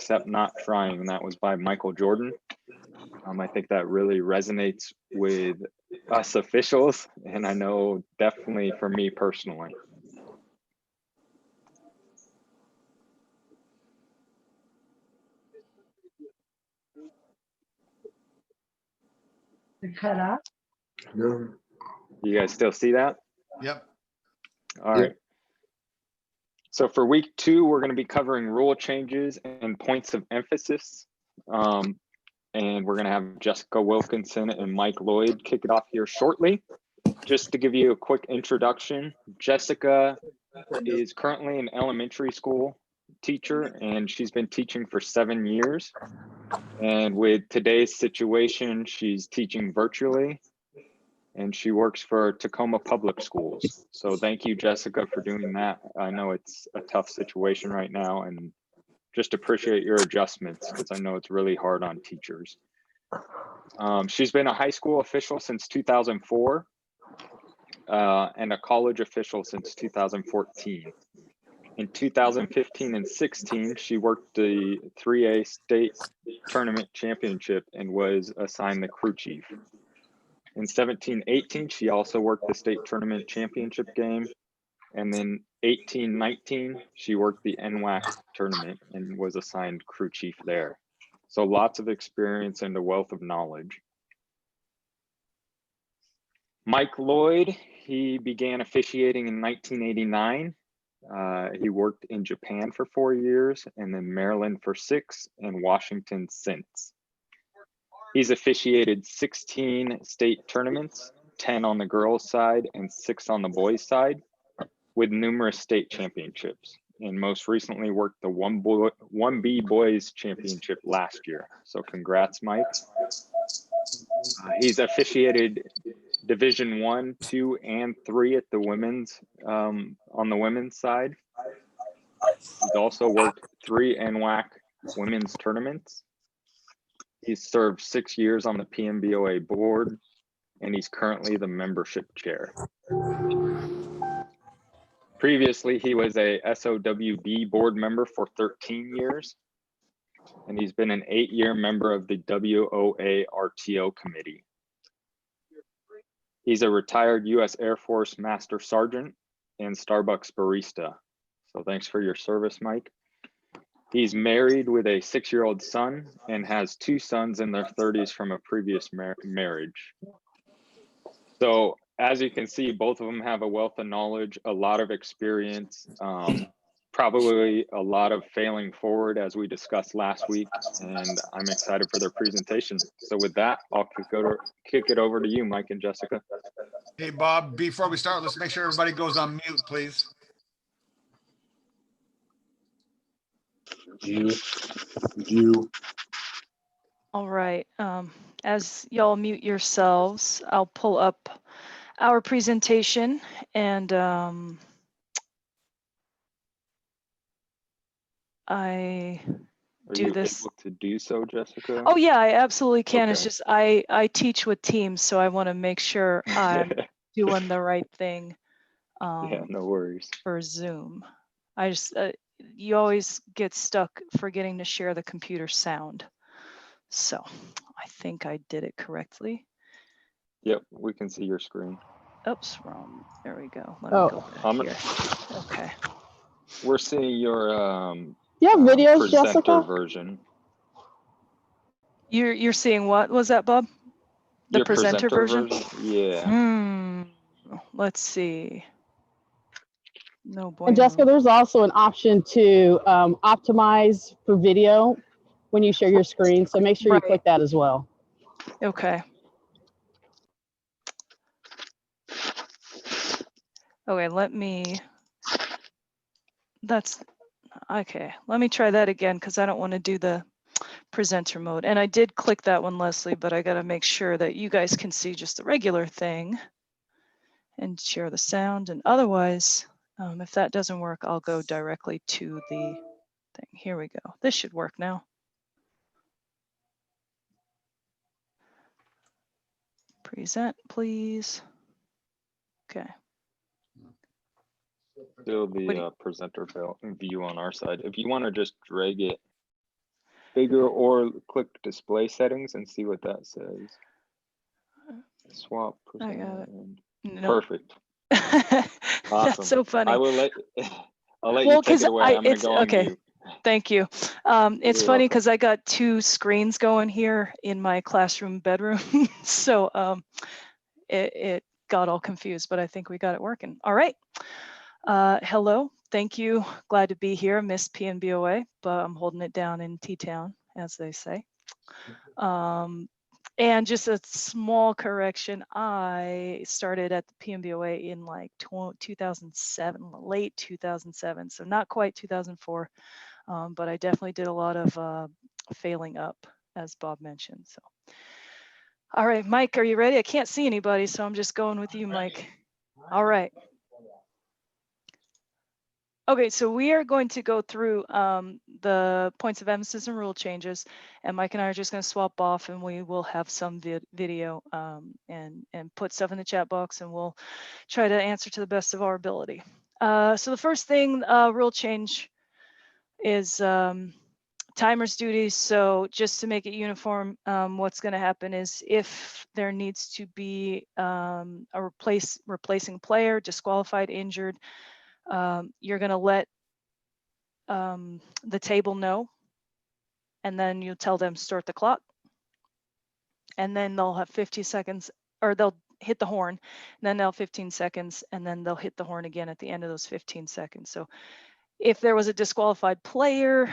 except not trying, and that was by Michael Jordan. I think that really resonates with us officials, and I know definitely for me personally. Cut off? No. You guys still see that? Yep. All right. So for week 2, we're going to be covering rule changes and points of emphasis. And we're going to have Jessica Wilkinson and Mike Lloyd kick it off here shortly. Just to give you a quick introduction, Jessica is currently an elementary school teacher, and she's been teaching for 7 years. And with today's situation, she's teaching virtually, and she works for Tacoma Public Schools. So thank you, Jessica, for doing that. I know it's a tough situation right now, and just appreciate your adjustments because I know it's really hard on teachers. She's been a high school official since 2004 and a college official since 2014. In 2015 and 16, she worked the 3A state tournament championship and was assigned the crew chief. In 17-18, she also worked the state tournament championship game. And then 18-19, she worked the NWAC tournament and was assigned crew chief there. So lots of experience and a wealth of knowledge. Mike Lloyd, he began officiating in 1989. He worked in Japan for 4 years and then Maryland for 6 and Washington since. He's officiated 16 state tournaments, 10 on the girls' side and 6 on the boys' side, with numerous state championships, and most recently worked the 1B boys championship last year. So congrats, Mike. He's officiated Division 1, 2, and 3 at the women's on the women's side. He's also worked 3 NWAC women's tournaments. He's served 6 years on the PNBOA board, and he's currently the membership chair. Previously, he was a SOWB board member for 13 years, and he's been an 8-year member of the WOA RTO committee. He's a retired U.S. Air Force Master Sergeant and Starbucks barista. So thanks for your service, Mike. He's married with a 6-year-old son and has 2 sons in their 30s from a previous marriage. So as you can see, both of them have a wealth of knowledge, a lot of experience, probably a lot of failing forward as we discussed last week, and I'm excited for their presentation. So with that, I'll kick it over to you, Mike and Jessica. Hey, Bob, before we start, let's make sure everybody goes on mute, please. You. All right. As y'all mute yourselves, I'll pull up our presentation and I do this. Able to do so, Jessica? Oh yeah, I absolutely can. Okay. It's just I teach with teams, so I want to make sure I'm doing the right thing. Yeah, no worries. For Zoom, I just you always get stuck forgetting to share the computer sound. So I think I did it correctly. Yep, we can see your screen. Oops, wrong. There we go. Let me go back here. Okay. We're seeing your You have videos, presenter Jessica? version. You're seeing what was that, Bob? The Your presenter version? Yeah. Let's see. No boy. And Jessica, there's also an option to optimize for video when you share your screen. So make sure you click that as well. Okay. Okay, let me try that again because I don't want to do the presenter mode. And I did click that one, Leslie, but I got to make sure that you guys can see just the regular thing and share the sound. And otherwise, if that doesn't work, I'll go directly to the thing. Here we go. This should work now. Present, please. Okay. Still the presenter view on our side. If you want to just drag it bigger or click display settings and see what that says. Swap. I got it. No. Perfect. That's Awesome. so funny. I will let, I'll let Well, you take 'cause it away. I'm going to go on okay. mute. Thank you. It's You're funny welcome. because I got two screens going here in my classroom bedroom. So it got all confused, but I think we got it working. All right. Hello. Thank you. Glad to be here. Miss PNBOA, but I'm holding it down in T-Town, as they say. And just a small correction, I started at the PNBOA in like 2007, late 2007, so not quite 2004, but I definitely did a lot of failing up, as Bob mentioned. So, all right, Mike, are you ready? I can't see anybody, so I'm just going with you, Mike. All right. Okay, so we are going to go through the points of emphasis and rule changes, and Mike and I are just going to swap off, and we will have some video and put stuff in the chat box, and we'll try to answer to the best of our ability. So the first thing, rule change, is timer's duties. So just to make it uniform, what's going to happen is if there needs to be a replacing player, disqualified, injured, you're going to let the table know, and then you tell them start the clock, and then they'll have 50 seconds, or they'll hit the horn, and then they'll have 15 seconds, and then they'll hit the horn again at the end of those 15 seconds. So if there was a disqualified player,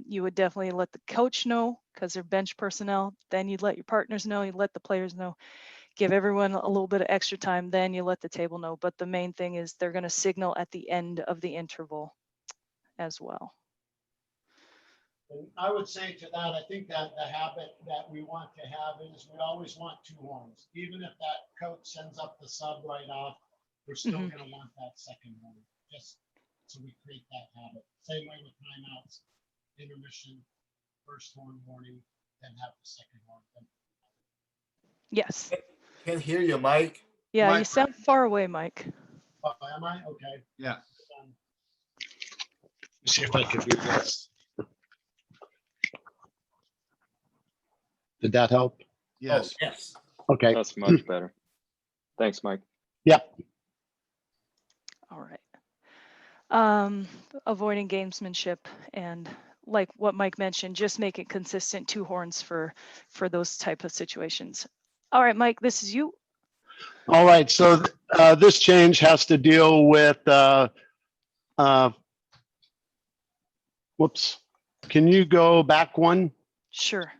you would definitely let the coach know because they're bench personnel. Then you'd let your partners know, you'd let the players know, give everyone a little bit of extra time, then you let the table know. But the main thing is they're going to signal at the end of the interval as well. And I would say to that, I think that the habit that we want to have is we always want two horns. Even if that coach sends up the sub right off, we're still going to want that second horn, just so we create that habit. Same way with timeouts, intermission, first horn warning, then have the second horn. Yes. Can't hear you, Mike. Yeah, Mike. you sound far away, Mike. Oh, am I? Okay. Yeah. See if I can do this. Did that help? Yes. Yes. Okay. That's much better. Thanks, Mike. Yep. All right. Avoiding gamesmanship, and like what Mike mentioned, just make it consistent, two horns for those type of situations. All right, Mike, this is you. All right, so this change has to deal with, whoops, can you go back one? Sure.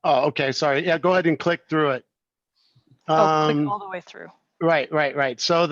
Oh, okay, sorry. Yeah, go ahead and click through it. Click all the way through. Right. So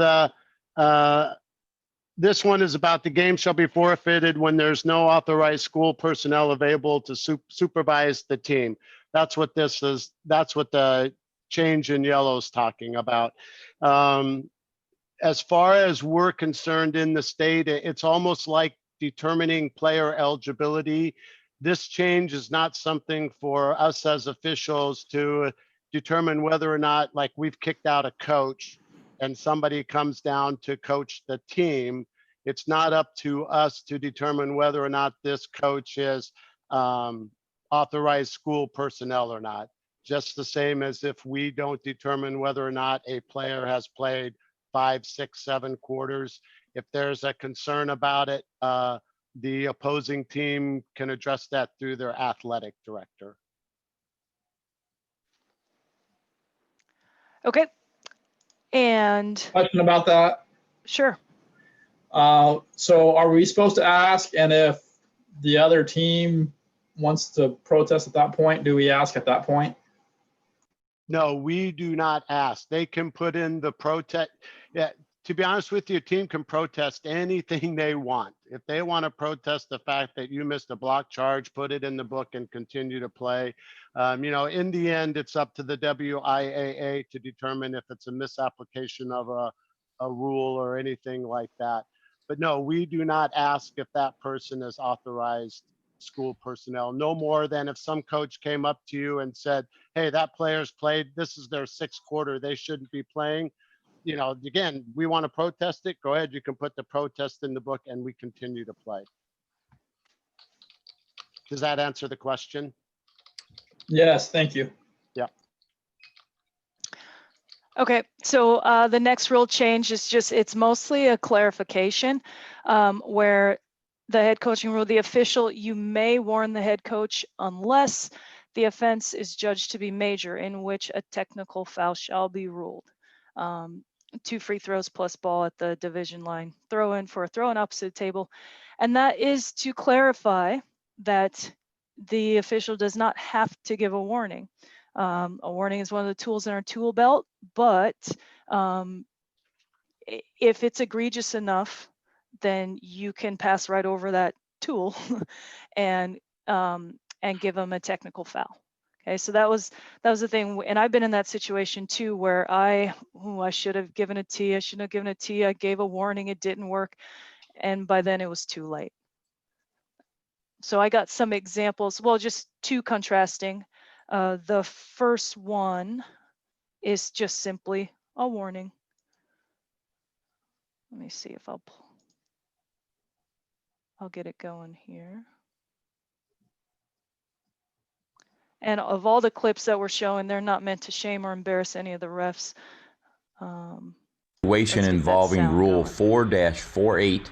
this one is about the game shall be forfeited when there's no authorized school personnel available to supervise the team. That's what this is. That's what the change in yellow is talking about. As far as we're concerned in the state, it's almost like determining player eligibility. This change is not something for us as officials to determine whether or not, like, we've kicked out a coach and somebody comes down to coach the team. It's not up to us to determine whether or not this coach is authorized school personnel or not. Just the same as if we don't determine whether or not a player has played 5, 6, 7 quarters. If there's a concern about it, the opposing team can address that through their athletic director. Okay. And Question about that. sure. So are we supposed to ask, and if the other team wants to protest at that point, do we ask at that point? No, we do not ask. They can put in the protest. Yeah, to be honest with you, a team can protest anything they want. If they want to protest the fact that you missed a block charge, put it in the book and continue to play. In the end, it's up to the WIAA to determine if it's a misapplication of a rule or anything like that. But no, we do not ask if that person is authorized school personnel, no more than if some coach came up to you and said, hey, that player's played, this is their 6th quarter, they shouldn't be playing. you know, again, we want to protest it. Go ahead. You can put the protest in the book and we continue to play. Does that answer the question? Yes, thank you. Okay, so the next rule change is just, it's mostly a clarification where the head coaching rule, the official, you may warn the head coach unless the offense is judged to be major, in which a technical foul shall be ruled. 2 free throws plus ball at the division line, throw in for a throw in opposite table. And that is to clarify that the official does not have to give a warning. A warning is one of the tools in our tool belt, but if it's egregious enough, then you can pass right over that tool and give them a technical foul. Okay, so that was the thing, and I've been in that situation too, where I should have given a T, I shouldn't have given a T, I gave a warning, it didn't work, and by then it was too late. So I got some examples, well, just 2 contrasting. The first one is just simply a warning. Let me see if I'll get it going here. And of all the clips that we're showing, they're not meant to shame or embarrass any of the refs. Situation involving Rule 4-48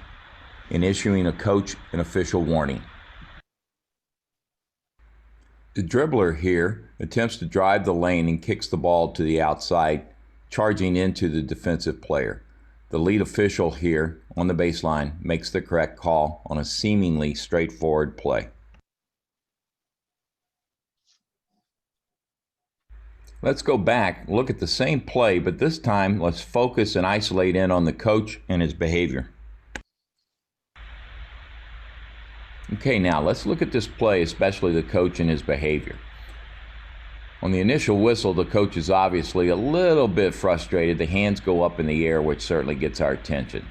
in issuing a coach an official warning. The dribbler here attempts to drive the lane and kicks the ball to the outside, charging into the defensive player. The lead official here on the baseline makes the correct call on a seemingly straightforward play. Let's go back, look at the same play, but this time let's focus and isolate in on the coach and his behavior. Okay, now let's look at this play, especially the coach and his behavior. On the initial whistle, the coach is obviously a little bit frustrated. The hands go up in the air, which certainly gets our attention.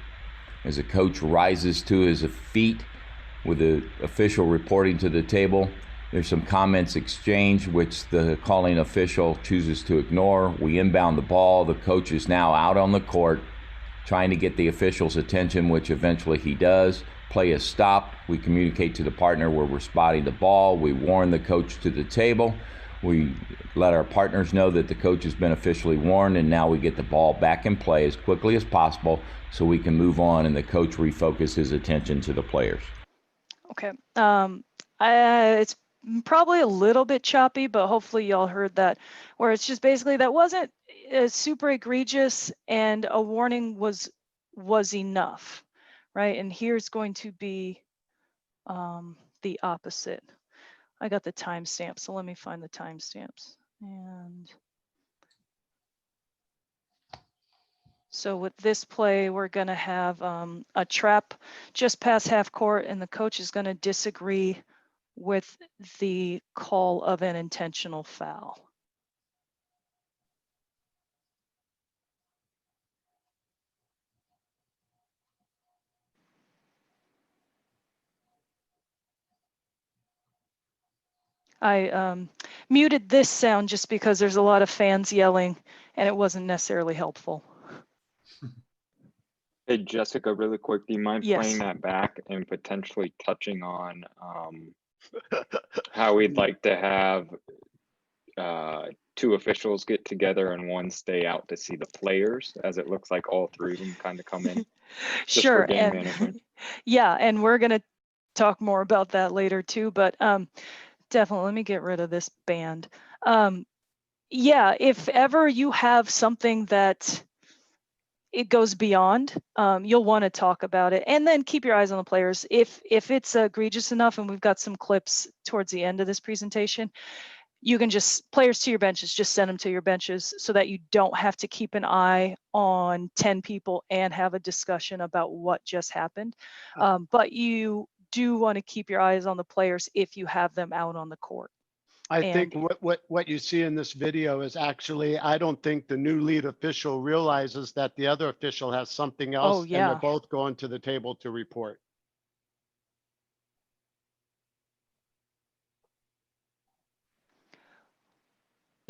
As the coach rises to his feet with the official reporting to the table, there's some comments exchanged, which the calling official chooses to ignore. We inbound the ball. The coach is now out on the court trying to get the official's attention, which eventually he does. Play is stopped. We communicate to the partner where we're spotting the ball. We warn the coach to the table. We let our partners know that the coach has been officially warned, and now we get the ball back in play as quickly as possible so we can move on and the coach refocus his attention to the players. Okay, it's probably a little bit choppy, but hopefully y'all heard that, where it's just basically that wasn't super egregious and a warning was enough, right? And here's going to be the opposite. I got the timestamp, so let me find the timestamps. And so with this play, we're going to have a trap just past half court, and the coach is going to disagree with the call of an intentional foul. I muted this sound just because there's a lot of fans yelling and it wasn't necessarily helpful. Hey, Jessica, really quick, do you mind Yes. playing that back and potentially touching on how we'd like to have 2 officials get together and 1 stay out to see the players, as it looks like all 3 of them kind of come in? Just Sure. for game And management. yeah, and we're going to talk more about that later too, but definitely let me get rid of this band. Yeah, if ever you have something that it goes beyond, you'll want to talk about it, and then keep your eyes on the players. If it's egregious enough, and we've got some clips towards the end of this presentation, you can just, players to your benches, just send them to your benches so that you don't have to keep an eye on 10 people and have a discussion about what just happened. But you do want to keep your eyes on the players if you have them out on the court. I think what you see in this video is actually, I don't think the new lead official realizes that the other official has something else. Oh, yeah. And they're both going to the table to report.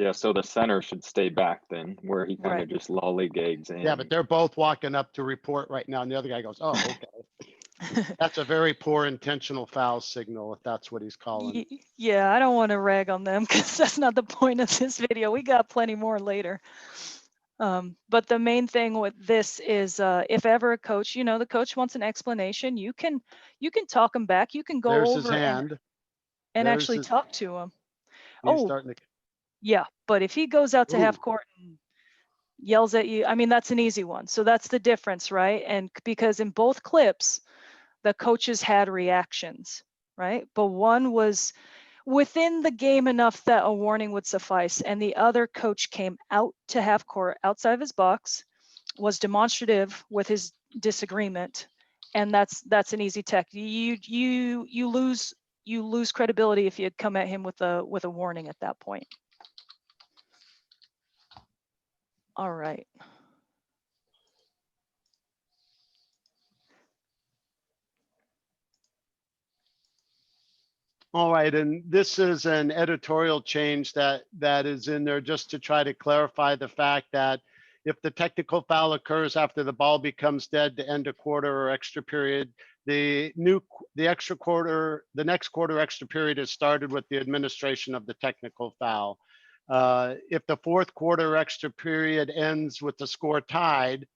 Yeah, so the center should stay back then, where he kind of Right. just lollygags in. Yeah, but they're both walking up to report right now, and the other guy goes, "Oh, okay." That's a very poor intentional foul signal if that's what he's calling. Yeah, I don't want to rag on them because that's not the point of this video. We got plenty more later. But the main thing with this is if ever a coach, the coach wants an explanation, you can talk him back. You can go There's his over hand. and There's actually his- talk to him. He's Oh, starting to. yeah. But if he goes out to Ooh. half court and yells at you, I mean, that's an easy one. So that's the difference, right? And because in both clips, the coaches had reactions, right? But one was within the game enough that a warning would suffice, and the other coach came out to half court outside of his box, was demonstrative with his disagreement, and that's an easy tech. You lose credibility if you come at him with a warning at that point. All right. All right, and this is an editorial change that is in there just to try to clarify the fact that if the technical foul occurs after the ball becomes dead to end a quarter or extra period, the next quarter extra period is started with the administration of the technical foul. If the fourth quarter extra period ends with the score tied,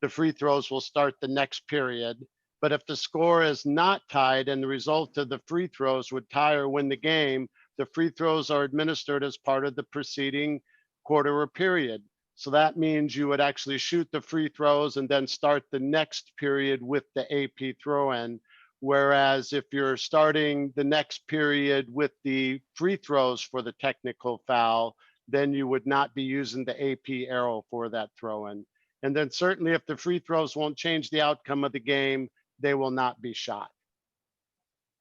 the free throws will start the next period. But if the score is not tied and the result of the free throws would tie or win the game, the free throws are administered as part of the preceding quarter or period. So that means you would actually shoot the free throws and then start the next period with the AP throw-in. Whereas if you're starting the next period with the free throws for the technical foul, then you would not be using the AP arrow for that throw-in. And then certainly if the free throws won't change the outcome of the game, they will not be shot.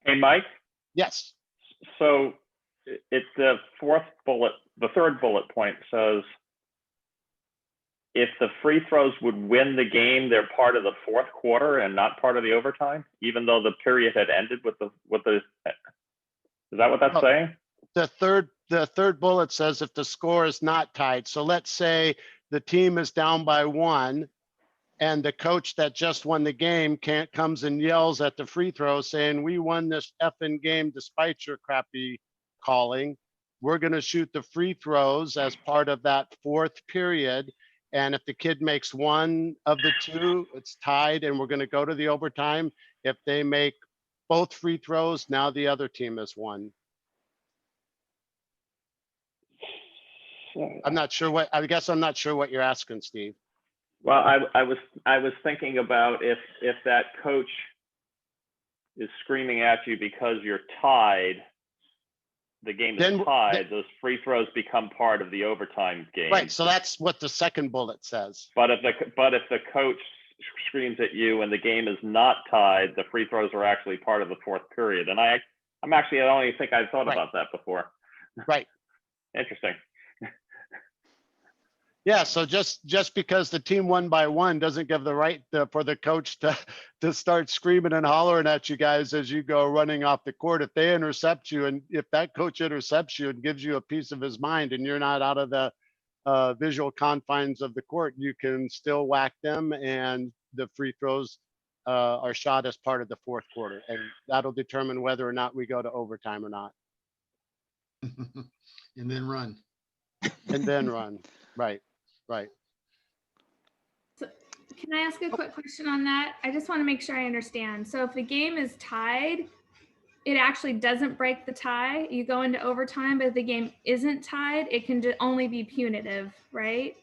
Hey, Mike. Yes. So it's the third bullet point says, if the free throws would win the game, they're part of the fourth quarter and not part of the overtime, even though the period had ended with the, is that what that's saying? The third bullet says if the score is not tied. So let's say the team is down by 1 and the coach that just won the game comes and yells at the free throw saying, "We won this effing game despite your crappy calling." We're going to shoot the free throws as part of that fourth period. And if the kid makes one of the two, it's tied and we're going to go to the overtime. If they make both free throws, now the other team has won. I'm not sure what you're asking, Steve. Well, I was thinking about if that coach is screaming at you because you're tied, the game is tied, those free throws become part of the overtime game. Right, so that's what the second bullet says. But if the coach screams at you and the game is not tied, the free throws are actually part of the fourth period. And I don't even think I've thought about that before. Right. Interesting. Yeah, so just because the team won by 1 doesn't give the right for the coach to start screaming and hollering at you guys as you go running off the court. If they intercept you, and if that coach intercepts you and gives you a piece of his mind and you're not out of the visual confines of the court, you can still whack them, and the free throws are shot as part of the fourth quarter. And that'll determine whether or not we go to overtime or not. And then run. And then run, right. Right. So can I ask a quick question on that? I just want to make sure I understand. So if the game is tied, it actually doesn't break the tie. You go into overtime, but if the game isn't tied, it can only be punitive, right?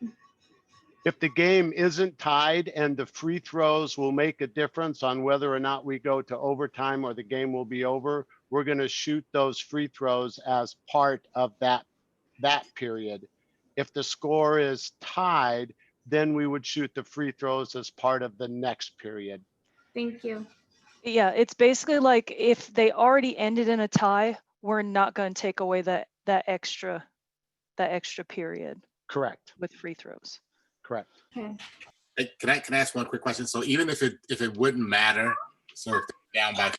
If the game isn't tied and the free throws will make a difference on whether or not we go to overtime or the game will be over, we're going to shoot those free throws as part of that period. If the score is tied, then we would shoot the free throws as part of the next period. Thank you. Yeah, it's basically like if they already ended in a tie, we're not going to take away that extra period. Correct. With free throws. Correct. Okay. Hey, can I ask one quick question? So even if it wouldn't matter, so if they're down by,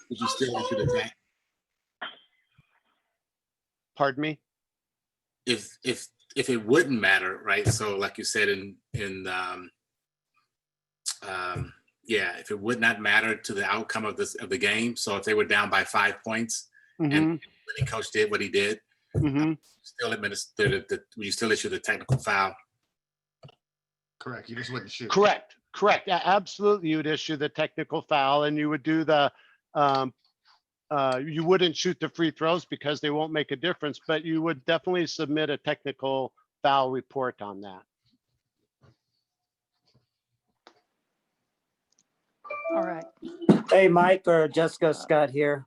would you still issue the attack? Pardon me? if it wouldn't matter, right? So like you said yeah, if it would not matter to the outcome of the game. So if they were down by 5 points and the coach did what he did, still administer you still issue the technical foul. Correct. You just wouldn't shoot. Correct. Absolutely. You would issue the technical foul and you would do the, you wouldn't shoot the free throws because they won't make a difference, but you would definitely submit a technical foul report on that. All right. Hey, Mike or Jessica, Scott here.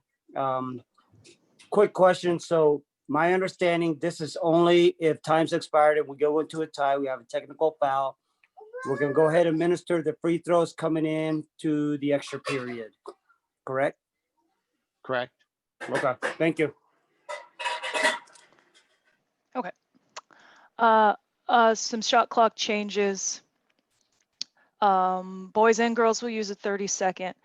Quick question. So my understanding, this is only if time's expired and we go into a tie, we have a technical foul. We're gonna go ahead and administer the free throws coming in to the extra period, correct? Correct. Okay, thank you. Okay. Some shot clock changes. Boys and girls will use a 30-second.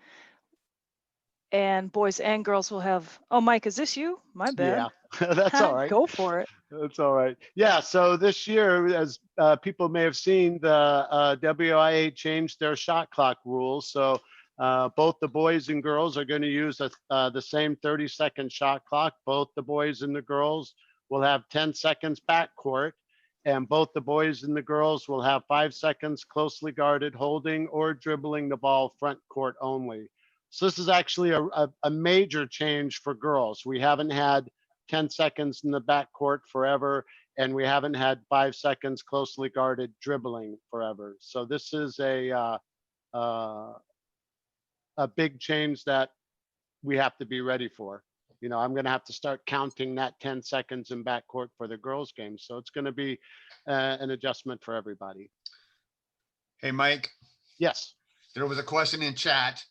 And boys and girls will have, oh, Mike, is this you? My bad. Yeah, that's all right. Go for it. That's all right. Yeah, so this year, as people may have seen, the WIA changed their shot clock rules. So both the boys and girls are going to use the same 30-second shot clock. Both the boys and the girls will have 10 seconds backcourt. And both the boys and the girls will have 5 seconds closely guarded holding or dribbling the ball front court only. So this is actually a major change for girls. We haven't had 10 seconds in the backcourt forever, and we haven't had 5 seconds closely guarded dribbling forever. So this is a big change that we have to be ready for. You know, I'm going to have to start counting that 10 seconds in backcourt for the girls' game. So it's going to be an adjustment for everybody. Hey, Mike. Yes. There was a question in chat.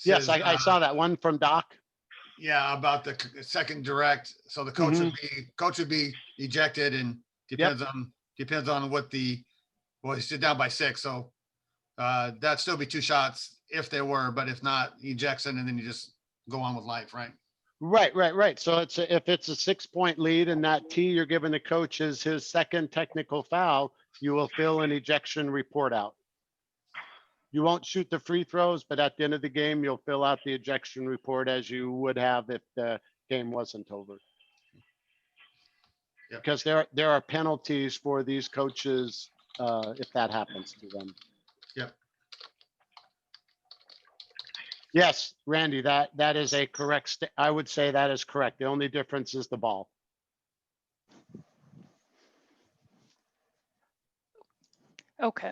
Yes, Says, I saw that one from Doc. Yeah, about the second direct. So the coach would be ejected, and depends on what well, he's down by 6. So that'd still be 2 shots if there were, but if not, ejection, and then you just go on with life, right? Right. So if it's a 6-point lead and that T you're giving the coach is his second technical foul, you will fill an ejection report out. You won't shoot the free throws, but at the end of the game, you'll fill out the ejection report as you would have if the game wasn't over. Yep. Because there are penalties for these coaches if that happens to them. Yep. Yes, Randy, that is a correct. I would say that is correct. The only difference is the ball. Okay.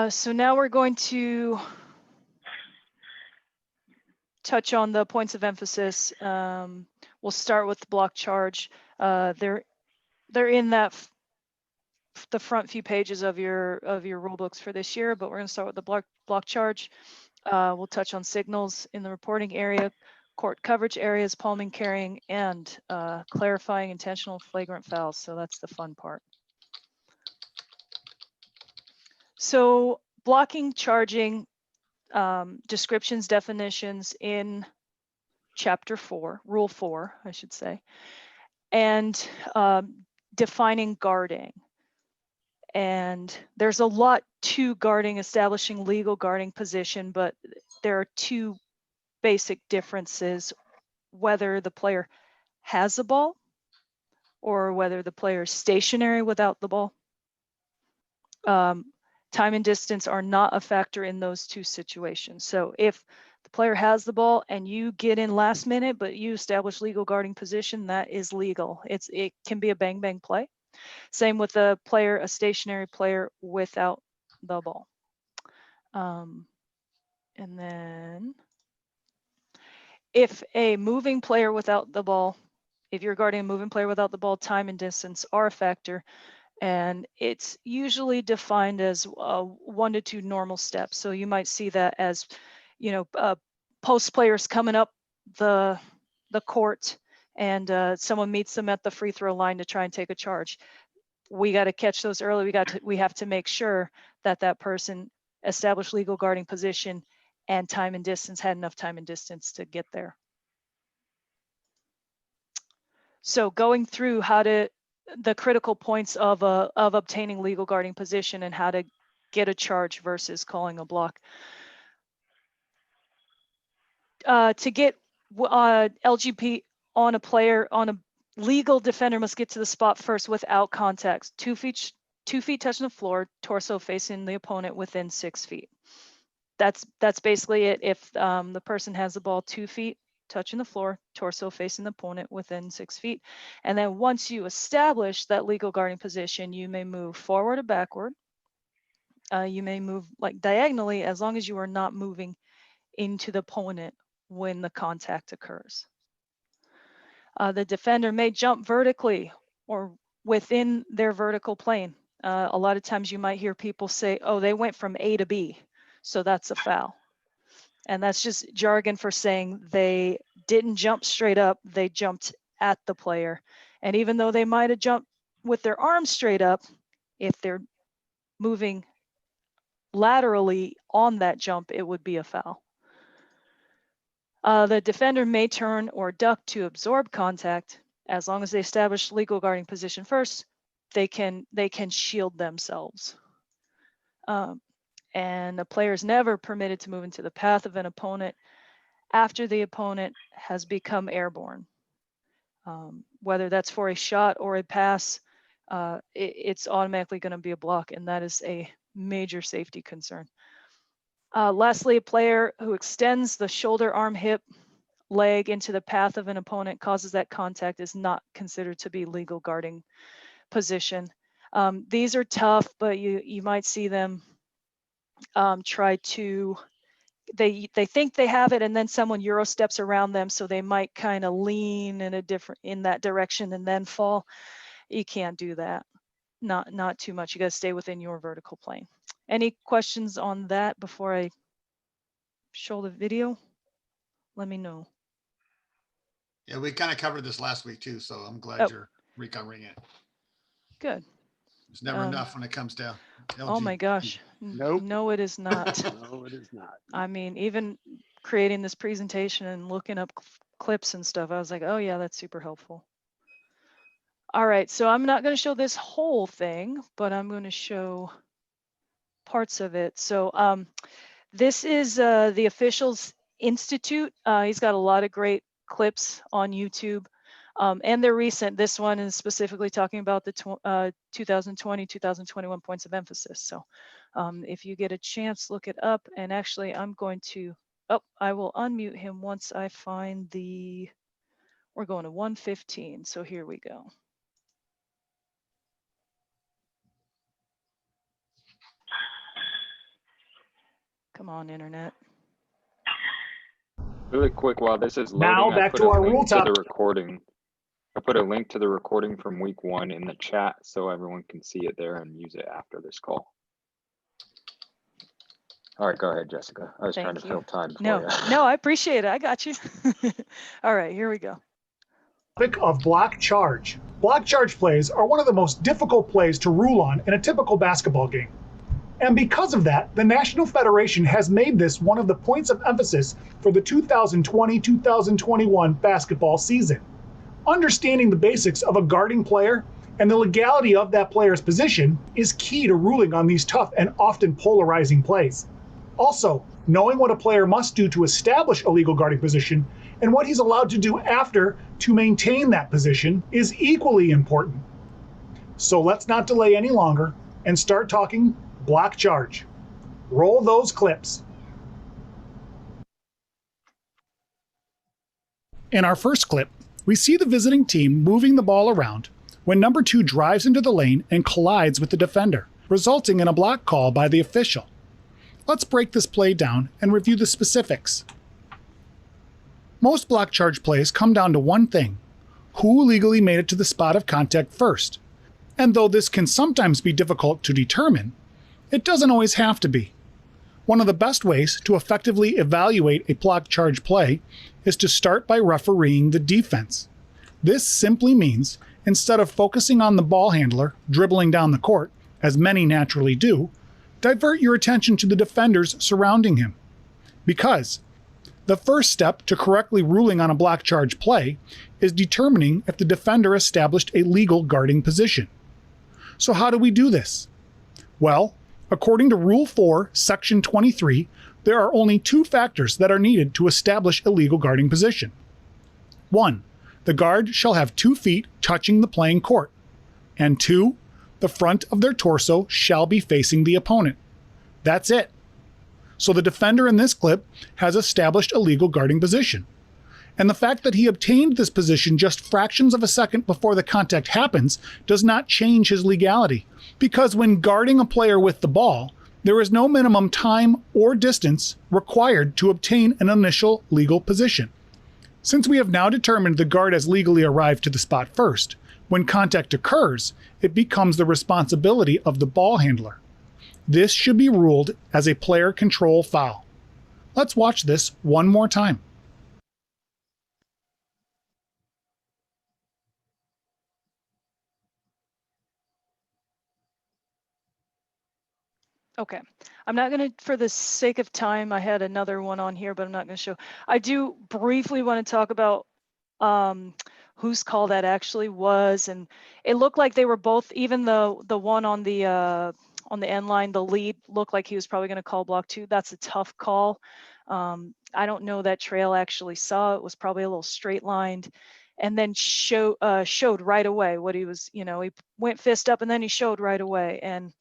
So now we're going to touch on the points of emphasis. We'll start with the block charge. They're in the front few pages of your rule books for this year, but we're going to start with the block charge. We'll touch on signals in the reporting area, court coverage areas, palming, carrying, and clarifying intentional flagrant fouls. So that's the fun part. So blocking, charging, descriptions, definitions in chapter 4, rule 4, I should say, and defining guarding. And there's a lot to guarding, establishing legal guarding position, but there are 2 basic differences: whether the player has the ball or whether the player is stationary without the ball. Time and distance are not a factor in those 2 situations. So if the player has the ball and you get in last minute, but you establish legal guarding position, that is legal. It can be a bang bang play. Same with a stationary player without the ball. And then if a moving player without the ball, if you're guarding a moving player without the ball, time and distance are a factor. And it's usually defined as 1 to 2 normal steps. So you might see that as, post players coming up the court and someone meets them at the free throw line to try and take a charge. We got to catch those early. We have to make sure that person established legal guarding position and time and distance, had enough time and distance to get there. So going through the critical points of obtaining legal guarding position and how to get a charge versus calling a block. To get LGP on a player, on a legal defender must get to the spot first without contact. 2 feet touching the floor, torso facing the opponent within 6 feet. That's basically it. If the person has the ball 2 feet touching the floor, torso facing the opponent within 6 feet. And then once you establish that legal guarding position, you may move forward or backward. You may move like diagonally as long as you are not moving into the opponent when the contact occurs. The defender may jump vertically or within their vertical plane. A lot of times you might hear people say, oh, they went from A to B, so that's a foul. And that's just jargon for saying they didn't jump straight up, they jumped at the player. And even though they might have jumped with their arms straight up, if they're moving laterally on that jump, it would be a foul. The defender may turn or duck to absorb contact. As long as they establish legal guarding position first, they can shield themselves. And a player is never permitted to move into the path of an opponent after the opponent has become airborne. Whether that's for a shot or a pass, it's automatically going to be a block, and that is a major safety concern. Lastly, a player who extends the shoulder, arm, hip, leg into the path of an opponent causes that contact is not considered to be legal guarding position. These are tough, but you might see them try to, they think they have it, and then someone Euro steps around them, so they might kind of lean in that direction and then fall. You can't do that. Not too much. You got to stay within your vertical plane. Any questions on that before I show the video? Let me know. Yeah, we kind of covered this last week too, so I'm glad you're recovering it. Good. It's never enough when it comes to Oh my gosh. Nope. No, it is not. No, it is not. I mean, even creating this presentation and looking up clips and stuff, I was like, oh yeah, that's super helpful. All right, so I'm not going to show this whole thing, but I'm going to show parts of it. So this is the Officials Institute. He's got a lot of great clips on YouTube, and they're recent. This one is specifically talking about the 2020-2021 points of emphasis. So if you get a chance, look it up. And actually, I'm going to, I will unmute him once I find we're going to 115. So here we go. Come on, internet. Really quick, while this is loading, Now back to our rule to the topic. recording. I put a link to the recording from week 1 in the chat so everyone can see it there and use it after this call. All right, go ahead, Jessica. I was trying to fill time. No, I appreciate it. I got you. All right, here we go. Topic of block charge. Block charge plays are one of the most difficult plays to rule on in a typical basketball game. And because of that, the National Federation has made this one of the points of emphasis for the 2020-2021 basketball season. Understanding the basics of a guarding player and the legality of that player's position is key to ruling on these tough and often polarizing plays. Also, knowing what a player must do to establish a legal guarding position and what he's allowed to do after to maintain that position is equally important. So let's not delay any longer and start talking block charge. Roll those clips. In our first clip, we see the visiting team moving the ball around when number 2 drives into the lane and collides with the defender, resulting in a block call by the official. Let's break this play down and review the specifics. Most block charge plays come down to one thing: who legally made it to the spot of contact first. And though this can sometimes be difficult to determine, it doesn't always have to be. One of the best ways to effectively evaluate a block charge play is to start by refereeing the defense. This simply means, instead of focusing on the ball handler dribbling down the court, as many naturally do, divert your attention to the defenders surrounding him. Because The first step to correctly ruling on a block charge play is determining if the defender established a legal guarding position. So how do we do this? Well, according to Rule 4, Section 23, there are only 2 factors that are needed to establish a legal guarding position. 1. The guard shall have 2 feet touching the playing court. And 2. The front of their torso shall be facing the opponent. That's it. So the defender in this clip has established a legal guarding position. And the fact that he obtained this position just fractions of a second before the contact happens does not change his legality, because when guarding a player with the ball, there is no minimum time or distance required to obtain an initial legal position. Since we have now determined the guard has legally arrived to the spot first, when contact occurs, it becomes the responsibility of the ball handler. This should be ruled as a player control foul. Let's watch this one more time. Okay, I'm not gonna, for the sake of time, I had another one on here, but I'm not gonna show. I do briefly want to talk about whose call that actually was, and it looked like they were both, even the one on the end line, the lead, looked like he was probably gonna call block 2. That's a tough call. I don't know that Trail actually saw it, was probably a little straight lined, and then showed right away what he was, he went fist up and then he showed right away. And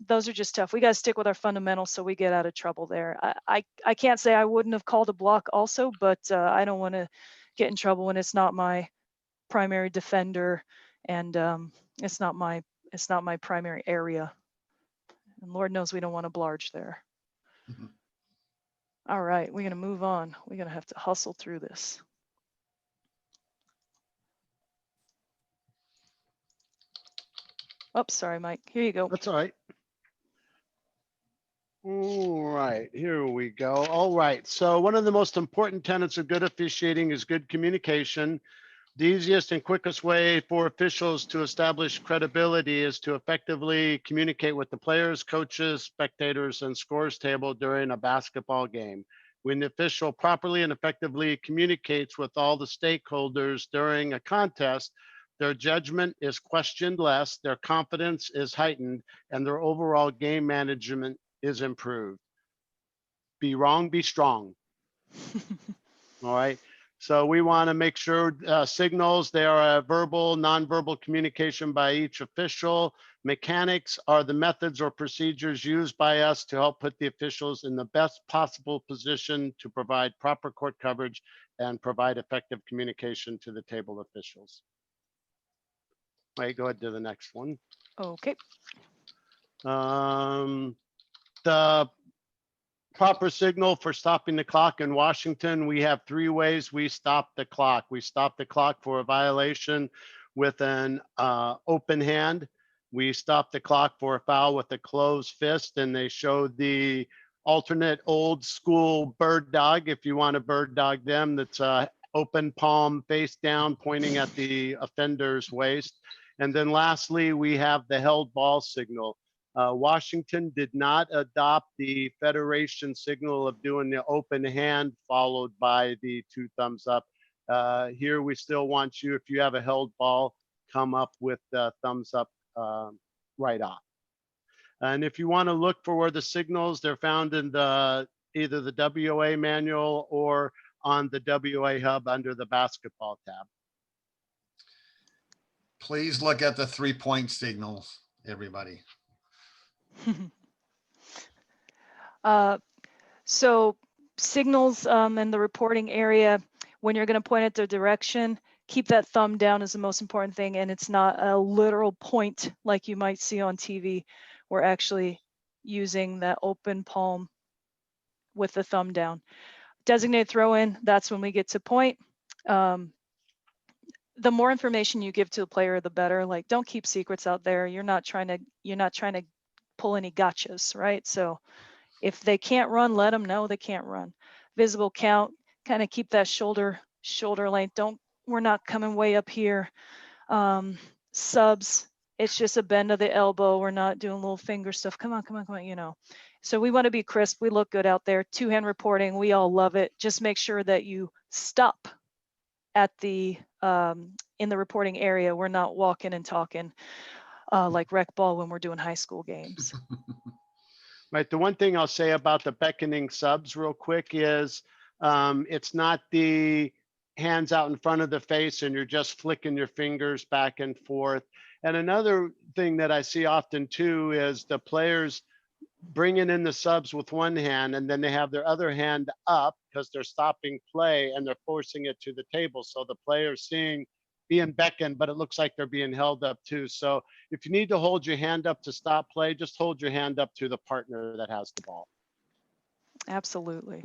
those are just tough. We got to stick with our fundamentals so we get out of trouble there. I can't say I wouldn't have called a block also, but I don't want to get in trouble when it's not my primary defender and it's not my primary area. And Lord knows we don't want to blarge there. Mhm. All right, we're going to move on. We're going to have to hustle through this. Oh, sorry, Mike. Here you go. That's all right. All right, here we go. All right, so one of the most important tenets of good officiating is good communication. The easiest and quickest way for officials to establish credibility is to effectively communicate with the players, coaches, spectators, and scores table during a basketball game. When the official properly and effectively communicates with all the stakeholders during a contest, their judgment is questioned less, their confidence is heightened, and their overall game management is improved. Be wrong, be strong. All right. So we want to make sure signals, they are a verbal, nonverbal communication by each official. Mechanics are the methods or procedures used by us to help put the officials in the best possible position to provide proper court coverage and provide effective communication to the table officials. Wait, go ahead to the next one. Okay. The proper signal for stopping the clock in Washington, we have 3 ways we stop the clock. We stop the clock for a violation with an open hand. We stop the clock for a foul with a closed fist, and they showed the alternate old school bird dog. If you want to bird dog them, that's open palm face down pointing at the offender's waist. And then lastly, we have the held ball signal. Washington did not adopt the Federation signal of doing the open hand followed by the 2 thumbs up. Here we still want you, if you have a held ball, come up with the thumbs up right off. And if you want to look for where the signals, they're found in either the WOA manual or on the WOA hub under the basketball tab. Please look at the 3-point signals, everybody. So signals in the reporting area, when you're going to point at the direction, keep that thumb down is the most important thing. And it's not a literal point like you might see on TV. We're actually using that open palm with the thumb down. Designated throw in, that's when we get to point. The more information you give to the player, the better. Like, don't keep secrets out there. You're not trying to pull any gotchas, right? So if they can't run, let them know they can't run. Visible count, kind of keep that shoulder length. We're not coming way up here. Subs, it's just a bend of the elbow. We're not doing little finger stuff. Come on, So we want to be crisp. We look good out there. Two-hand reporting, we all love it. Just make sure that you stop at the in the reporting area. We're not walking and talking like rec ball when we're doing high school games. Right. The one thing I'll say about the beckoning subs real quick is it's not the hands out in front of the face and you're just flicking your fingers back and forth. And another thing that I see often too is the players bringing in the subs with one hand and then they have their other hand up because they're stopping play and they're forcing it to the table. So the player's being beckoned, but it looks like they're being held up too. So if you need to hold your hand up to stop play, just hold your hand up to the partner that has the ball. Absolutely.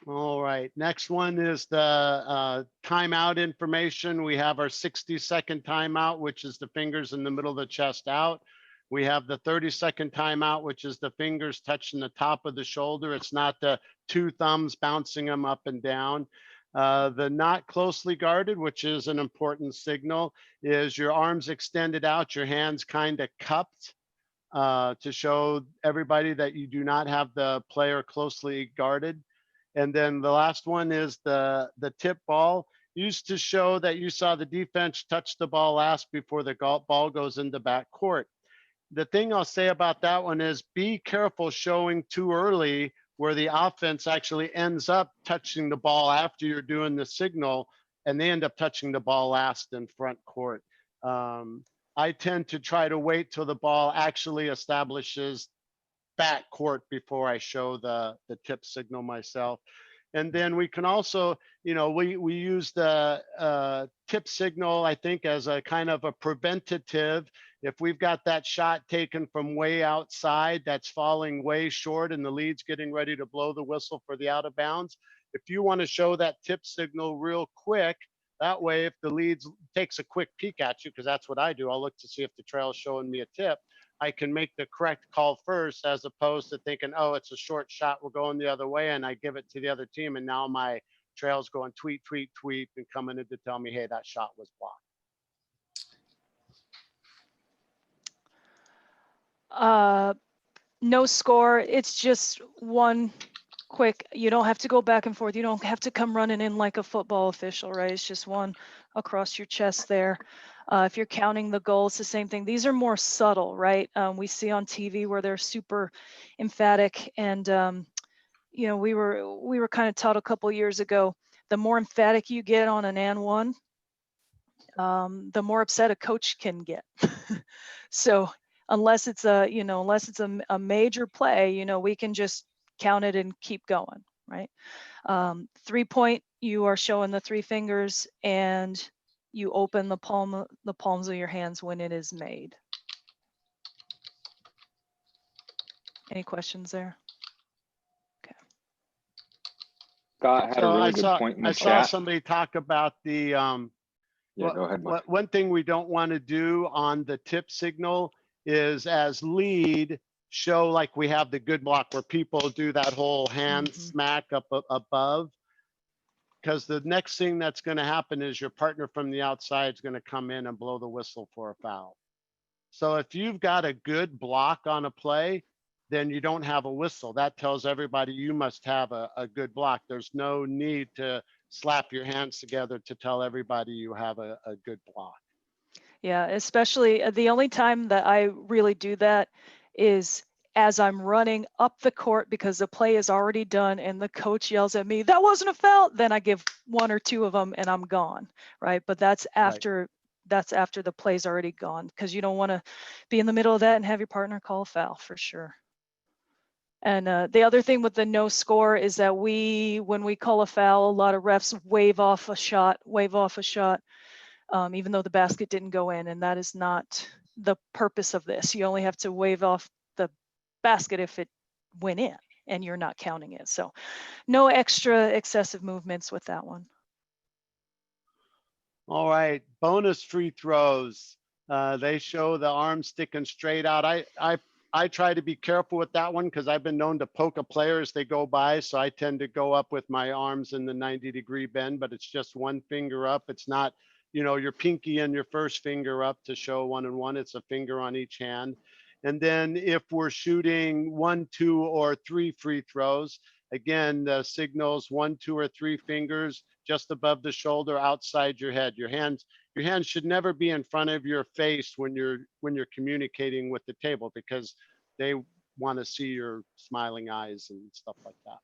All right, next one is the timeout information. We have our 60-second timeout, which is the fingers in the middle of the chest out. We have the 30-second timeout, which is the fingers touching the top of the shoulder. It's not the two thumbs bouncing them up and down. The not closely guarded, which is an important signal, is your arms extended out, your hands kind of cupped to show everybody that you do not have the player closely guarded. And then the last one is the tip ball, used to show that you saw the defense touch the ball last before the ball goes into back court. The thing I'll say about that one is be careful showing too early where the offense actually ends up touching the ball after you're doing the signal and they end up touching the ball last in front court. I tend to try to wait till the ball actually establishes back court before I show the tip signal myself. And then we can also, we use the tip signal, I think, as a kind of a preventative. If we've got that shot taken from way outside that's falling way short and the lead's getting ready to blow the whistle for the out of bounds, if you want to show that tip signal real quick, that way if the lead takes a quick peek at you, because that's what I do, I'll look to see if the trail's showing me a tip, I can make the correct call first, as opposed to thinking, oh, it's a short shot, we're going the other way, and I give it to the other team, and now my trail's going tweet, tweet, tweet, and coming in to tell me, hey, that shot was blocked. No score. It's just one quick. You don't have to go back and forth. You don't have to come running in like a football official, right? It's just one across your chest there. If you're counting the goals, the same thing. These are more subtle, right? We see on TV where they're super emphatic, and we were kind of taught a couple years ago, the more emphatic you get on an and one, the more upset a coach can get. So unless it's a major play, we can just count it and keep going, right? 3-point, you are showing the three fingers and you open the palms of your hands when it is made. Any questions there? Okay. Scott had a really good point in the I saw chat. somebody talk about the Yeah, go ahead, Mike. one thing we don't want to do on the tip signal is, as lead, show like we have the good block where people do that whole hand smack up above. Because the next thing that's going to happen is your partner from the outside is going to come in and blow the whistle for a foul. So if you've got a good block on a play, then you don't have a whistle. That tells everybody you must have a good block. There's no need to slap your hands together to tell everybody you have a good block. Yeah, especially the only time that I really do that is as I'm running up the court because the play is already done and the coach yells at me, that wasn't a foul. Then I give one or two of them and I'm gone, right? But that's after the play's already gone, because you don't want to be in the middle of that and have your partner call a foul, for sure. And the other thing with the no score is that when we call a foul, a lot of refs wave off a shot, even though the basket didn't go in, and that is not the purpose of this. You only have to wave off the basket if it went in and you're not counting it. So no extra excessive movements with that one. All right, bonus free throws. They show the arm sticking straight out. I try to be careful with that one because I've been known to poke a player as they go by. So I tend to go up with my arms in the 90-degree bend, but it's just one finger up. It's not, your pinky and your first finger up to show 1 and 1. It's a finger on each hand. And then if we're shooting 1, 2, or 3 free throws, again, the signals 1, 2, or 3 fingers just above the shoulder, outside your head. Your hands should never be in front of your face when you're communicating with the table, because they want to see your smiling eyes and stuff like that.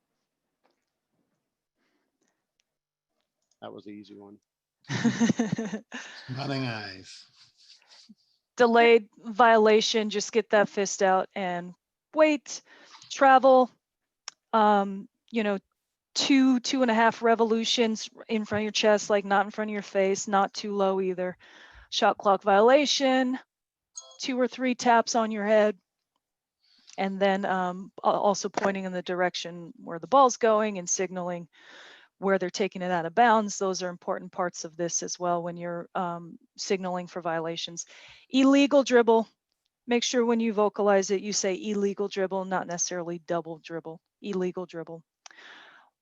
That was the easy one. Smiling eyes. Delayed violation, just get that fist out and wait. Travel, you know, 2.5 revolutions in front of your chest, like not in front of your face, not too low either. Shot clock violation, 2 or 3 taps on your head. And then also pointing in the direction where the ball's going and signaling where they're taking it out of bounds. Those are important parts of this as well when you're signaling for violations. Illegal dribble, make sure when you vocalize it, you say illegal dribble, not necessarily double dribble, illegal dribble.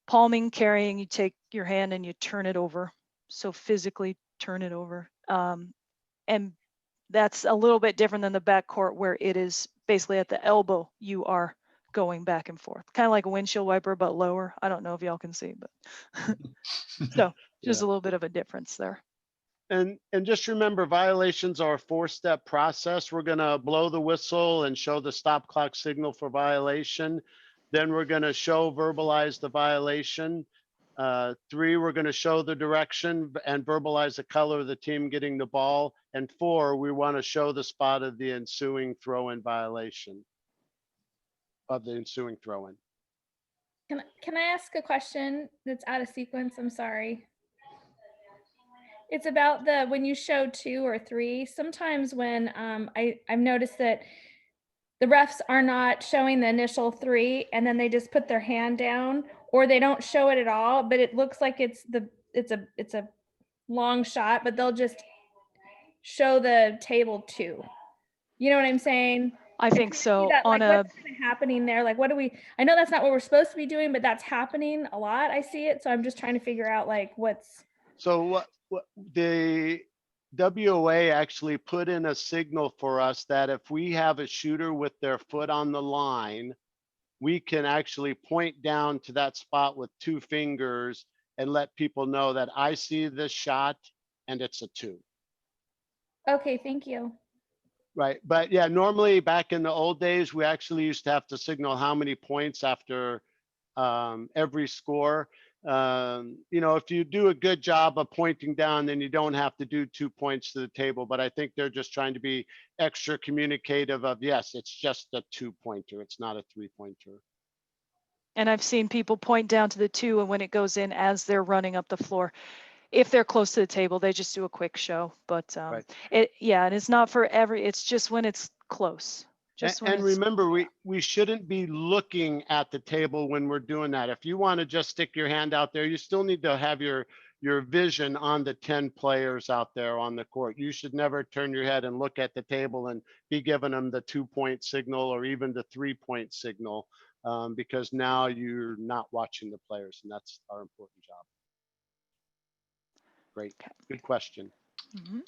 Palming, carrying, you take your hand and you turn it over. So physically turn it over. And that's a little bit different than the backcourt, where it is basically at the elbow, you are going back and forth, kind of like a windshield wiper, but lower. I don't know if y'all can see, but so just a little bit of a difference there. And just remember, violations are a 4-step process. We're going to blow the whistle and show the stop clock signal for violation. Then we're going to verbalize the violation. 3, we're going to show the direction and verbalize the color of the team getting the ball. And 4, we want to show the spot of the ensuing throw-in violation. Can I ask a question that's out of sequence? I'm sorry. It's about when you show 2 or 3. Sometimes when I've noticed that the refs are not showing the initial 3, and then they just put their hand down, or they don't show it at all, but it looks like it's a long shot, but they'll just show the table 2. You know what I'm saying? I think so. That, like, what's kind of happening there? Like, I know that's not what we're supposed to be doing, but that's happening a lot. I see it. So I'm just trying to figure out like what's. So what the WOA actually put in a signal for us that if we have a shooter with their foot on the line, we can actually point down to that spot with 2 fingers and let people know that I see this shot and it's a 2. Okay, thank you. Right, but yeah, normally back in the old days, we actually used to have to signal how many points after every score. You know, if you do a good job of pointing down, then you don't have to do 2 points to the table. But I think they're just trying to be extra communicative of, yes, it's just a 2-pointer. It's not a 3-pointer. And I've seen people point down to the 2, and when it goes in as they're running up the floor, if they're close to the table, they just do a quick show. But Right. and it's not for it's just when it's close. And remember, we shouldn't be looking at the table when we're doing that. If you want to just stick your hand out there, you still need to have your vision on the 10 players out there on the court. You should never turn your head and look at the table and be giving them the 2-point signal or even the 3-point signal, because now you're not watching the players, and that's our important job. Great, good question. Mm-hmm.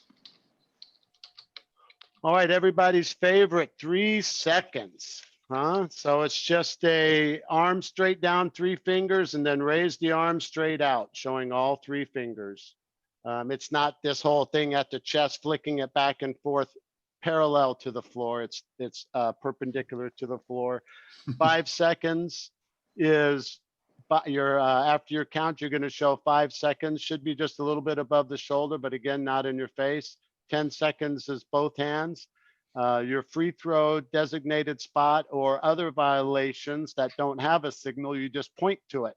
All right, everybody's favorite, 3 seconds, huh? So it's just a arm straight down, 3 fingers, and then raise the arm straight out, showing all 3 fingers. It's not this whole thing at the chest, flicking it back and forth parallel to the floor. It's perpendicular to the floor. 5 seconds is after your count, you're going to show 5 seconds. Should be just a little bit above the shoulder, but again, not in your face. 10 seconds is both hands. Your free throw designated spot or other violations that don't have a signal, you just point to it.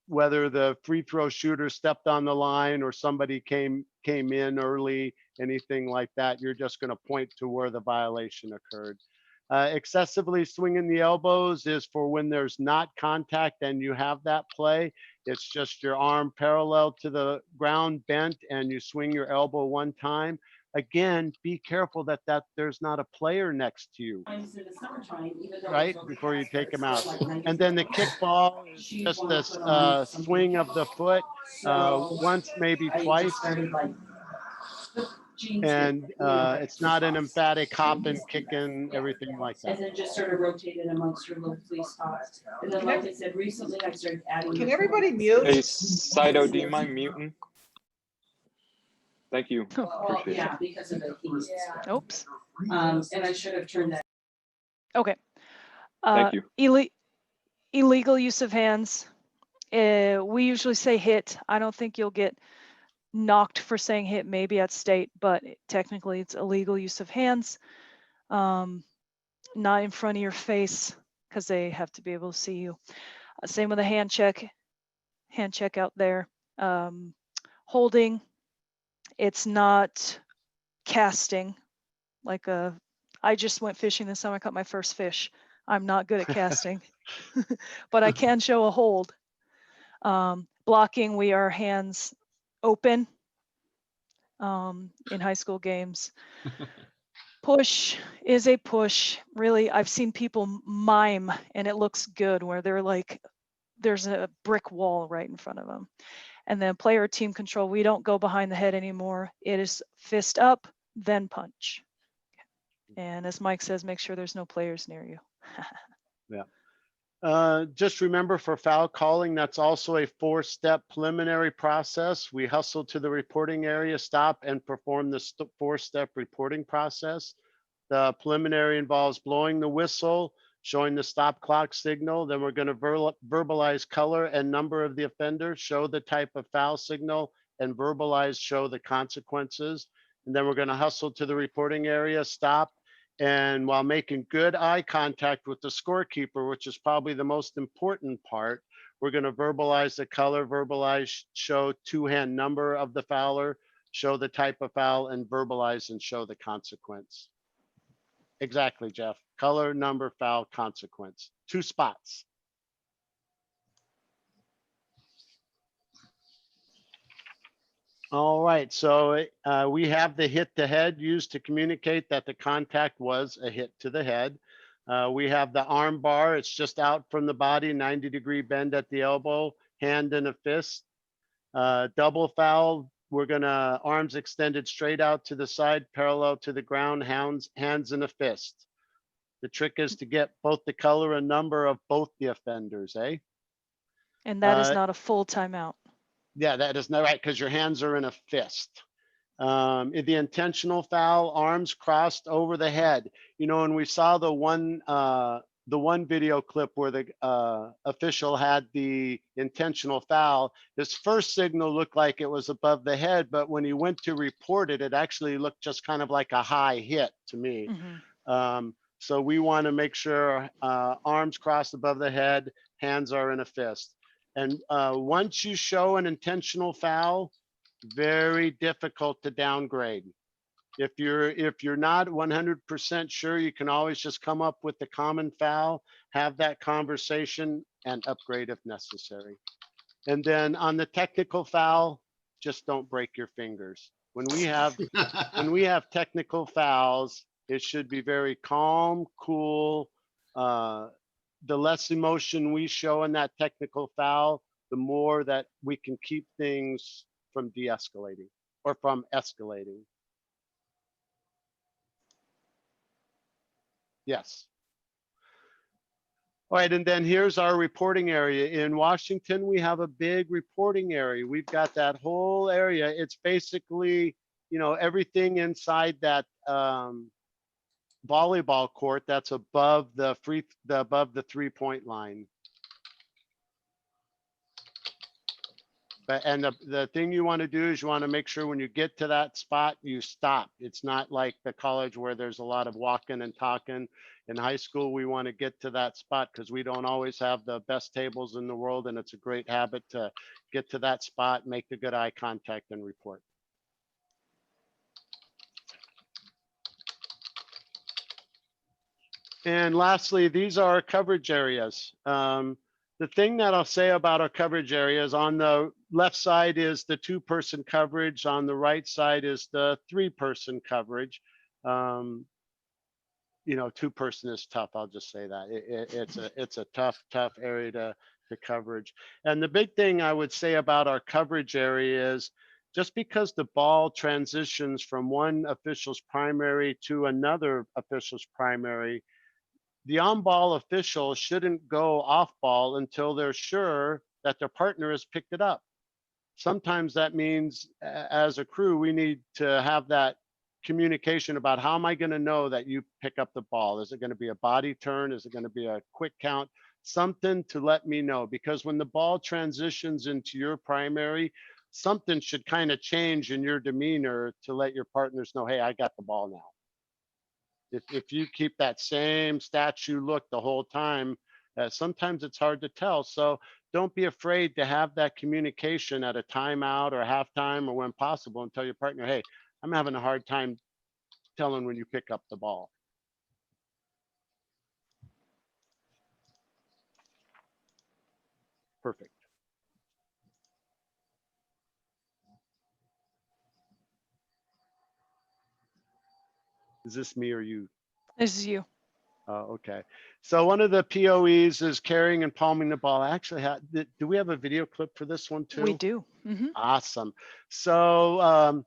Whether the free throw shooter stepped on the line or somebody came in early, anything like that, you're just going to point to where the violation occurred. Excessively swinging the elbows is for when there's not contact and you have that play. It's just your arm parallel to the ground bent and you swing your elbow 1 time. Again, be careful that there's not a player next to you, right, before you take them out. And then the kickball is just a swing of the foot once, maybe twice. And it's not an emphatic hopping, kicking, everything like that. And then just sort of rotated amongst your little police spots. And then, like I said, recently I started adding. Can everybody mute? Hey, Saito, do you mind muting? Thank you. Well, Appreciate yeah, it. because of the heat. Oops. And I should have turned that. Okay. Thank you. Illegal use of hands. We usually say hit. I don't think you'll get knocked for saying hit, maybe at state, but technically it's illegal use of hands. Not in front of your face because they have to be able to see you. Same with a hand check out there. Holding, it's not casting. Like I just went fishing this summer, I caught my first fish. I'm not good at casting, but I can show a hold. Blocking, we are hands open in high school games. Push is a push. Really, I've seen people mime and it looks good where they're like, there's a brick wall right in front of them. And then player team control, we don't go behind the head anymore. It is fist up, then punch. And as Mike says, make sure there's no players near you. Yeah. Just remember for foul calling, that's also a 4-step preliminary process. We hustle to the reporting area, stop and perform the 4-step reporting process. The preliminary involves blowing the whistle, showing the stop clock signal. Then we're going to verbalize color and number of the offender, show the type of foul signal, and verbalize, show the consequences. And then we're going to hustle to the reporting area, stop, and while making good eye contact with the scorekeeper, which is probably the most important part, we're going to verbalize the color, verbalize, show 2-hand number of the fouler, show the type of foul, and verbalize and show the consequence. Exactly, Jeff. Color, number, foul, consequence. 2 spots. All right, so we have the hit to head used to communicate that the contact was a hit to the head. We have the arm bar. It's just out from the body, 90-degree bend at the elbow, hand in a fist. Double foul, we're gonna arms extended straight out to the side, parallel to the ground, hands in a fist. The trick is to get both the color and number of both the offenders, eh? And that is not a full timeout. Yeah, that is not right because your hands are in a fist. The intentional foul, arms crossed over the head. You know, and we saw the one video clip where the official had the intentional foul. His first signal looked like it was above the head, but when he went to report it, it actually looked just kind of like a high hit to me. So we want to make sure arms crossed above the head, hands are in a fist. And once you show an intentional foul, very difficult to downgrade. If you're not 100% sure, you can always just come up with the common foul, have that conversation, and upgrade if necessary. And then on the technical foul, just don't break your fingers. When we have technical fouls, it should be very calm, cool. The less emotion we show in that technical foul, the more that we can keep things from de-escalating or from escalating. Yes. All right, and then here's our reporting area. In Washington, we have a big reporting area. We've got that whole area. It's basically, you know, everything inside that volleyball court that's above the 3-point line. And the thing you want to do is you want to make sure when you get to that spot, you stop. It's not like the college where there's a lot of walking and talking. In high school, we want to get to that spot because we don't always have the best tables in the world. And it's a great habit to get to that spot, make the good eye contact, and report. And lastly, these are our coverage areas. The thing that I'll say about our coverage areas, on the left side is the 2-person coverage. On the right side is the 3-person coverage. You know, 2-person is tough. I'll just say that it's a tough area to coverage. And the big thing I would say about our coverage area is just because the ball transitions from one official's primary to another official's primary, the on-ball official shouldn't go off-ball until they're sure that their partner has picked it up. Sometimes that means as a crew, we need to have that communication about how am I going to know that you pick up the ball? Is it going to be a body turn? Is it going to be a quick count? Something to let me know, because when the ball transitions into your primary, something should kind of change in your demeanor to let your partners know, hey, I got the ball now. If you keep that same statue look the whole time, sometimes it's hard to tell. So don't be afraid to have that communication at a timeout or halftime or when possible, and tell your partner, hey, I'm having a hard time telling when you pick up the ball. Perfect. Is this me or you? This is you. Okay. So one of the POEs is carrying and palming the ball. I actually had, do we have a video clip for this one too? We do. Awesome. So,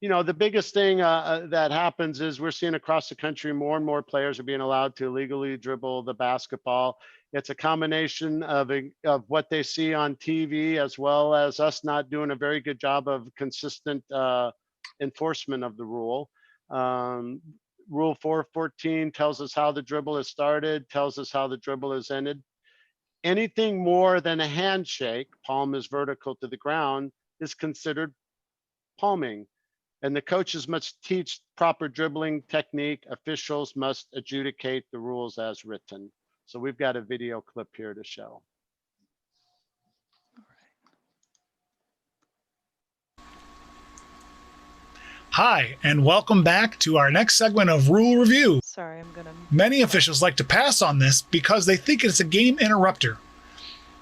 you know, the biggest thing that happens is we're seeing across the country more and more players are being allowed to illegally dribble the basketball. It's a combination of what they see on TV, as well as us not doing a very good job of consistent enforcement of the rule. Rule 414 tells us how the dribble is started, tells us how the dribble is ended. Anything more than a handshake, palm is vertical to the ground, is considered palming. And the coaches must teach proper dribbling technique. Officials must adjudicate the rules as written. So we've got a video clip here to show. Hi, and welcome back to our next segment of Rule Review. Sorry, I'm gonna... Many officials like to pass on this because they think it's a game interrupter.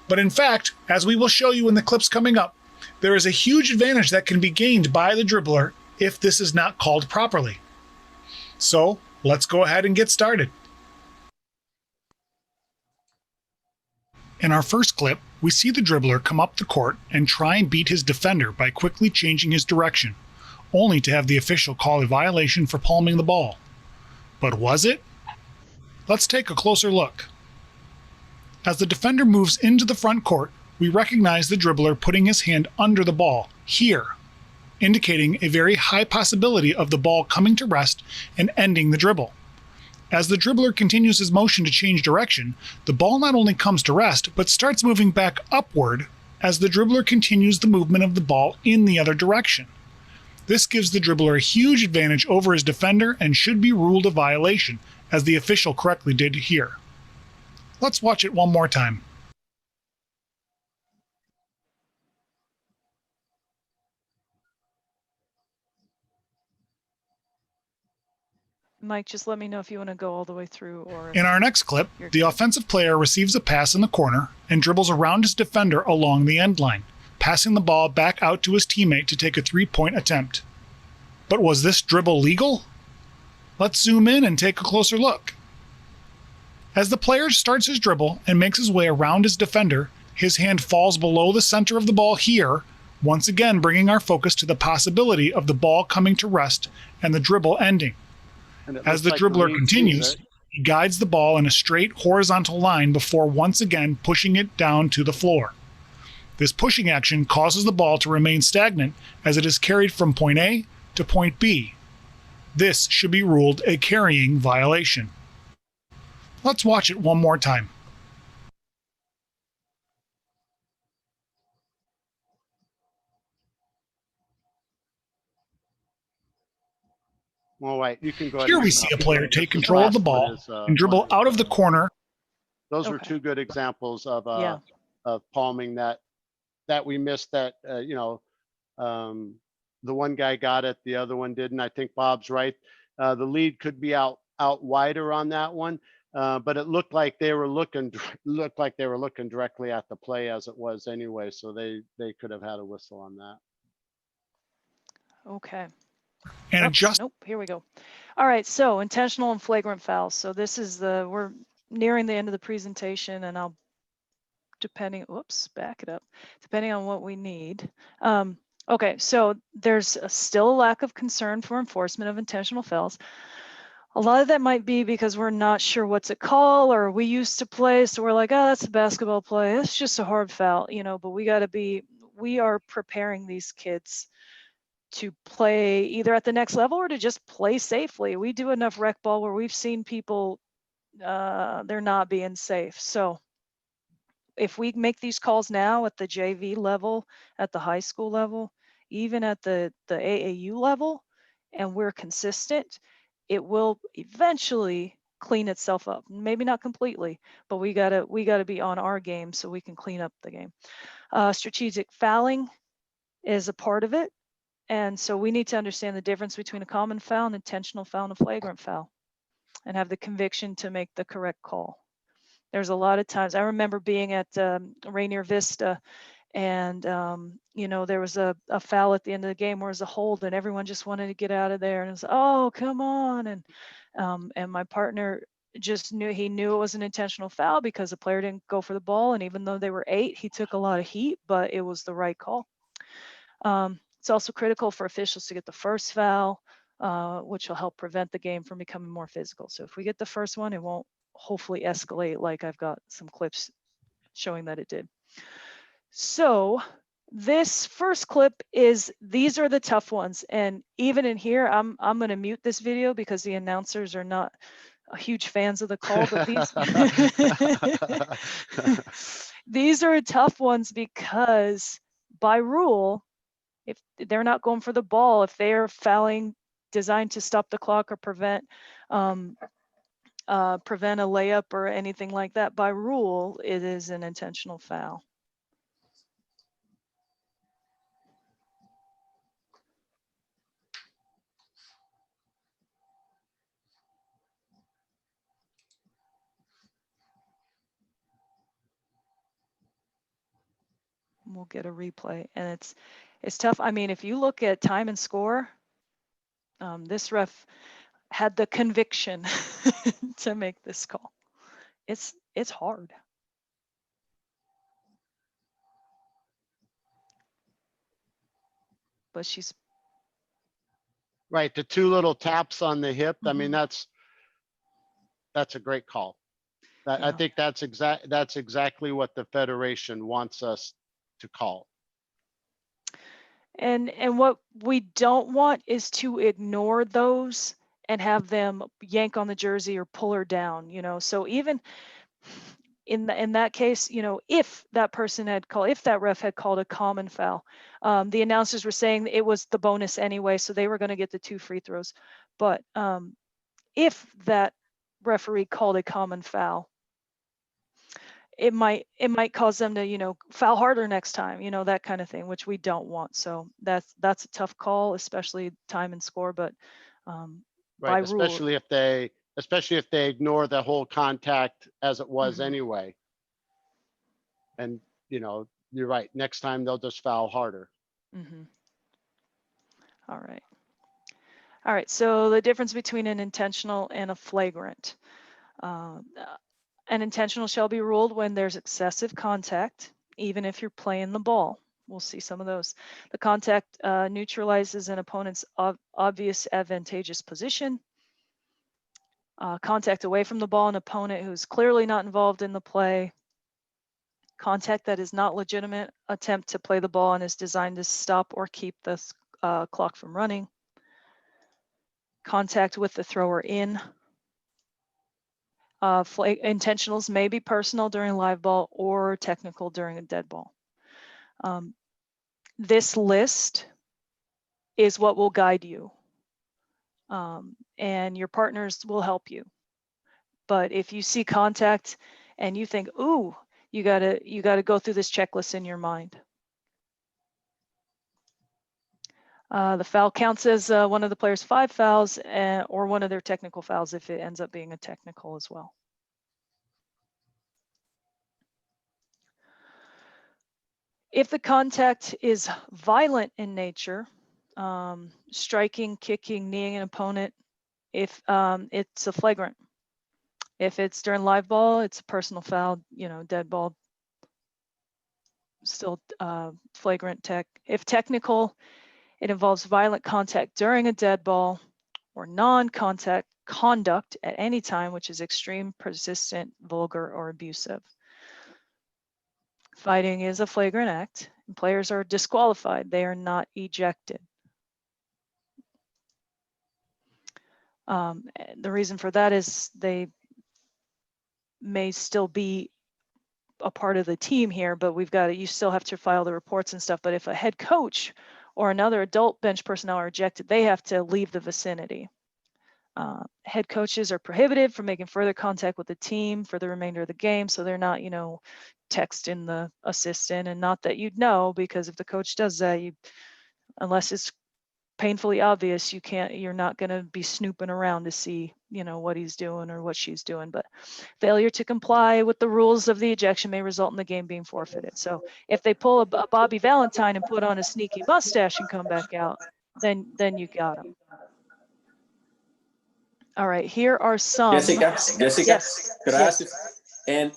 But in fact, as we will show you in the clips coming up, there is a huge advantage that can be gained by the dribbler if this is not called properly. So let's go ahead and get started. In our first clip, we see the dribbler come up the court and try and beat his defender by quickly changing his direction, only to have the official call a violation for palming the ball. But was it? Let's take a closer look. As the defender moves into the front court, we recognize the dribbler putting his hand under the ball, here, indicating a very high possibility of the ball coming to rest and ending the dribble. As the dribbler continues his motion to change direction, the ball not only comes to rest, but starts moving back upward as the dribbler continues the movement of the ball in the other direction. This gives the dribbler a huge advantage over his defender and should be ruled a violation, as the official correctly did here. Let's watch it one more time. Mike, just let me know if you want to go all the way through or... In our next clip, the offensive player receives a pass in the corner and dribbles around his defender along the end line, passing the ball back out to his teammate to take a three-point attempt. But was this dribble legal? Let's zoom in and take a closer look. As the player starts his dribble and makes his way around his defender, his hand falls below the center of the ball here, once again bringing our focus to the possibility of the ball coming to rest and the dribble ending. As the dribbler continues, he guides the ball in a straight horizontal line before once again pushing it down to the floor. This pushing action causes the ball to remain stagnant as it is carried from point A to point B. This should be ruled a carrying violation. Let's watch it one more time. Well, wait, you can go ahead. Here we see a player take control of the ball and dribble out of the corner. Those were two good examples of palming that we missed. That the one guy got it, the other one didn't. I think Bob's right. The lead could be out wider on that one, but it looked like they were looking directly at the play as it was anyway. So they could have had a whistle on that. Okay. And adjust. Nope, here we go. All right, so intentional and flagrant fouls. So this is we're nearing the end of the presentation, and I'll, back it up, depending on what we need. Okay, so there's still a lack of concern for enforcement of intentional fouls. A lot of that might be because we're not sure what's a call, or we used to play, so we're like, oh, that's a basketball play. It's just a hard foul, you know, but we are preparing these kids to play either at the next level or to just play safely. We do enough rec ball where we've seen people, they're not being safe. So if we make these calls now at the JV level, at the high school level, even at the AAU level, and we're consistent, it will eventually clean itself up. Maybe not completely, but we gotta be on our game so we can clean up the game. Strategic fouling is a part of it. And so we need to understand the difference between a common foul, an intentional foul, and a flagrant foul, and have the conviction to make the correct call. There's a lot of times, I remember being at Rainier Vista, and you know, there was a foul at the end of the game where it was a hold, and everyone just wanted to get out of there, and it was, oh, come on. And my partner just knew it was an intentional foul because the player didn't go for the ball, and even though they were 8, he took a lot of heat, but it was the right call. It's also critical for officials to get the first foul, which will help prevent the game from becoming more physical. So if we get the first one, it won't hopefully escalate like I've got some clips showing that it did. So this first clip these are the tough ones. And even in here, I'm going to mute this video because the announcers are not huge fans of the call, but these are tough ones because by rule, if they're not going for the ball, if they are fouling designed to stop the clock or prevent a layup or anything like that, by rule, it is an intentional foul. We'll get a replay, and it's tough. I mean, if you look at time and score, this ref had the conviction to make this call. It's hard. But she's right. The 2 little taps on the hip. I mean, that's a great call. I think that's exactly what the Federation wants us to call. And what we don't want is to ignore those and have them yank on the jersey or pull her down, you know. So even in that case, you know, if that ref had called a common foul, the announcers were saying it was the bonus anyway, so they were going to get the 2 free throws. But if that referee called a common foul, it might cause them to, you know, foul harder next time, you know, that kind of thing, which we don't want. So that's a tough call, especially time and score. But right, especially if they ignore the whole contact as it was anyway. And you know, you're right. Next time they'll just foul harder. All right. So the difference between an intentional and a flagrant. An intentional shall be ruled when there's excessive contact, even if you're playing the ball. We'll see some of those. The contact neutralizes an opponent's obvious advantageous position. Contact away from the ball, an opponent who's clearly not involved in the play. Contact that is not legitimate attempt to play the ball and is designed to stop or keep the clock from running. Contact with the thrower in. Intentionals may be personal during live ball or technical during a dead ball. This list is what will guide you, and your partners will help you. But if you see contact and you think, ooh, you gotta go through this checklist in your mind. The foul counts as one of the player's 5 fouls or one of their technical fouls if it ends up being a technical as well. If the contact is violent in nature, striking, kicking, kneeing an opponent, if it's a flagrant. If it's during live ball, it's a personal foul, you know, dead ball. still flagrant tech. If technical, it involves violent contact during a dead ball or non-contact conduct at any time, which is extreme, persistent, vulgar, or abusive. Fighting is a flagrant act, and players are disqualified. They are not ejected. The reason for that is they may still be a part of the team here, but you still have to file the reports and stuff. But if a head coach or another adult bench personnel are ejected, they have to leave the vicinity. Head coaches are prohibited from making further contact with the team for the remainder of the game. So they're not, texting the assistant, and not that you'd know, because if the coach does that, unless it's painfully obvious, you're not going to be snooping around to see, what he's doing or what she's doing. But failure to comply with the rules of the ejection may result in the game being forfeited. So if they pull a Bobby Valentine and put on a sneaky mustache and come back out, then you got him. All right, here are some. Jessica, yes. Could I yes. ask you? And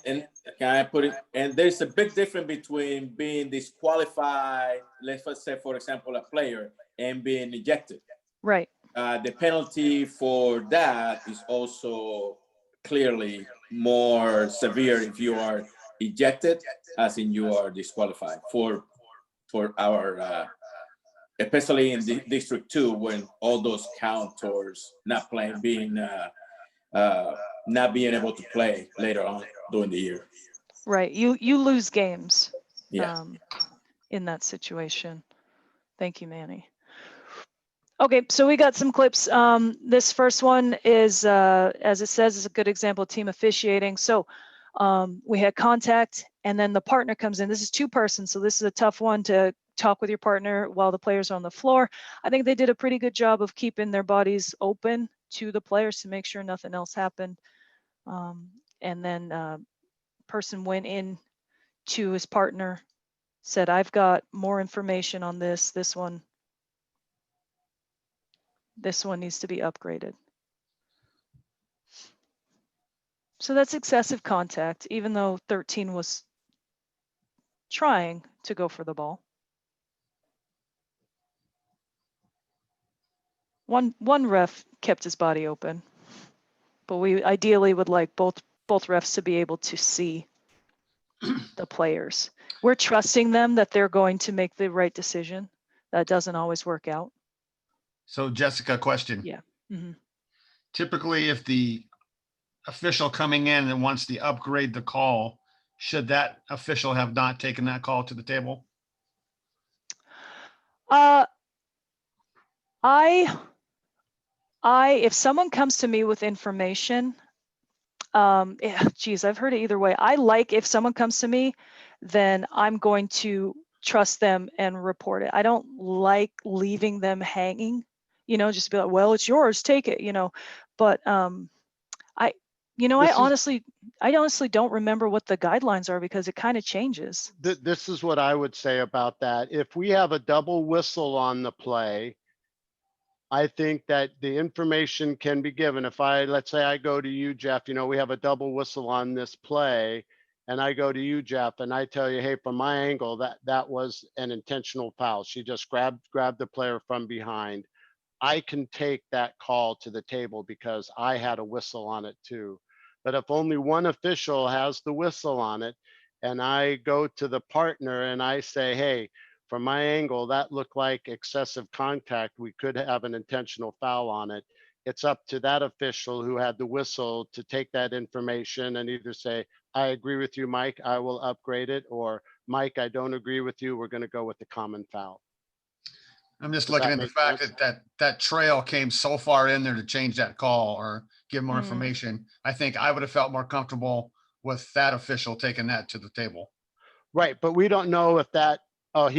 can I put it? And there's a big difference between being disqualified, let's say, for example, a player, and being ejected. Right. The penalty for that is also clearly more severe if you are ejected, as in you are disqualified for our. Especially in the District 2, when all those counters not being able to play later on during the year. Right, you lose games. Yeah. In that situation. Thank you, Manny. Okay, so we got some clips. This first one is, as it says, is a good example of team officiating. So we had contact, and then the partner comes in. This is two persons, so this is a tough one to talk with your partner while the players are on the floor. I think they did a pretty good job of keeping their bodies open to the players to make sure nothing else happened. And then person went in to his partner, said, I've got more information on this. This one needs to be upgraded. So that's excessive contact, even though 13 was trying to go for the ball. One ref kept his body open, but we ideally would like both refs to be able to see the players. We're trusting them that they're going to make the right decision. That doesn't always work out. So Jessica, question. Yeah. Mm-hmm. Typically, if the official coming in and wants to upgrade the call, should that official have not taken that call to the table? If someone comes to me with information, geez, I've heard it either way. I like if someone comes to me, then I'm going to trust them and report it. I don't like leaving them hanging, just be like, well, it's yours, take it, But I honestly don't remember what the guidelines are, because it kind of changes. This is what I would say about that. If we have a double whistle on the play, I think that the information can be given. If let's say I go to you, Jeff, we have a double whistle on this play, and I go to you, Jeff, and I tell you, hey, from my angle, that was an intentional foul. She just grabbed the player from behind. I can take that call to the table because I had a whistle on it too. But if only one official has the whistle on it, and I go to the partner and I say, hey, from my angle, that looked like excessive contact, we could have an intentional foul on it. It's up to that official who had the whistle to take that information and either say, I agree with you, Mike, I will upgrade it, or Mike, I don't agree with you, we're going to go with the common foul. I'm just looking at the fact that trail came so far in there to change that call or give more information. I think I would have felt more comfortable with that official taking that to the table. Right, but we don't know if that, there's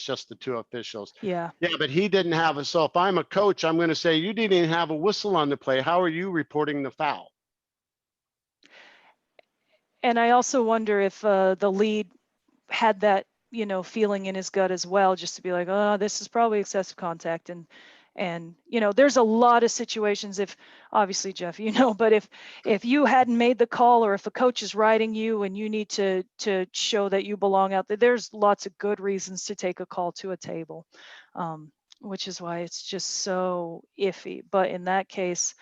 just the two officials. Yeah. Yeah, but he didn't have so if I'm a coach, I'm going to say, you didn't even have a whistle on the play. How are you reporting the foul? And I also wonder if the lead had that, feeling in his gut as well, just to be like, oh, this is probably excessive contact, and And, you know, there's a lot of situations, if obviously, Jeff, you know, but if you hadn't made the call, or if a coach is riding you and you need to show that you belong out there, there's lots of good reasons to take a call to a table, which is why it's just so iffy. But in that case,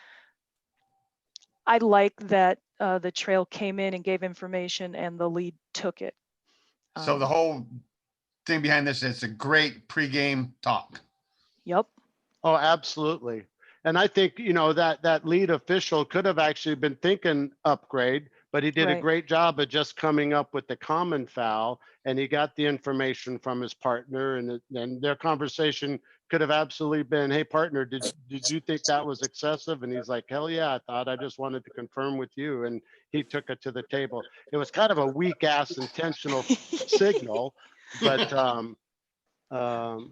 I like that the trail came in and gave information and the lead took it. So the whole thing behind this, it's a great pregame talk. Yep. Oh, absolutely. And I think, you know, that lead official could have actually been thinking upgrade, but he did a Right. great job of just coming up with the common foul, and he got the information from his partner, and their conversation could have absolutely been, hey partner, did you think that was excessive? And he's like, hell yeah, I thought, I just wanted to confirm with you. And he took it to the table. It was kind of a weak ass intentional signal, but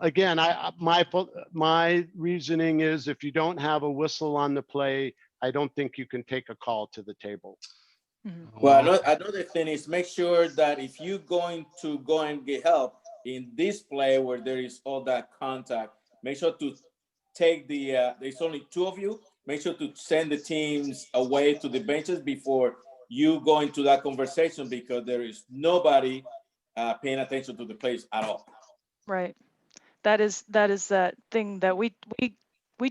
again, my reasoning is, if you don't have a whistle on the play, I don't think you can take a call to the table. Well, another thing is, make sure that if you're going to go and get help in this play where there is all that contact, make sure to take there's only two of you, make sure to send the teams away to the benches before you go into that conversation, because there is nobody paying attention to the plays at all. Right. That is that thing that we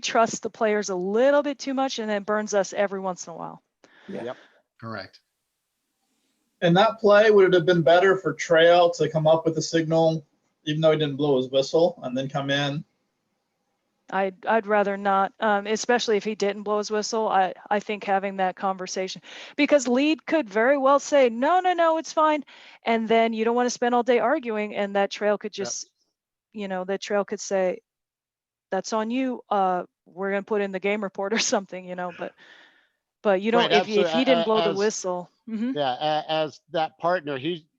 trust the players a little bit too much, and then burns us every once in a while. Yeah. Yep. Correct. In that play, would it have been better for Trail to come up with a signal, even though he didn't blow his whistle, and then come in? I'd rather not, especially if he didn't blow his whistle. I think having that conversation, because lead could very well say, no, it's fine. And then you don't want to spend all day arguing, and that trail could just, you know, that trail could say, that's on you. We're going to put in the game report or something, you know, but you don't, Right, if he didn't blow the as- whistle. Yeah, as that partner,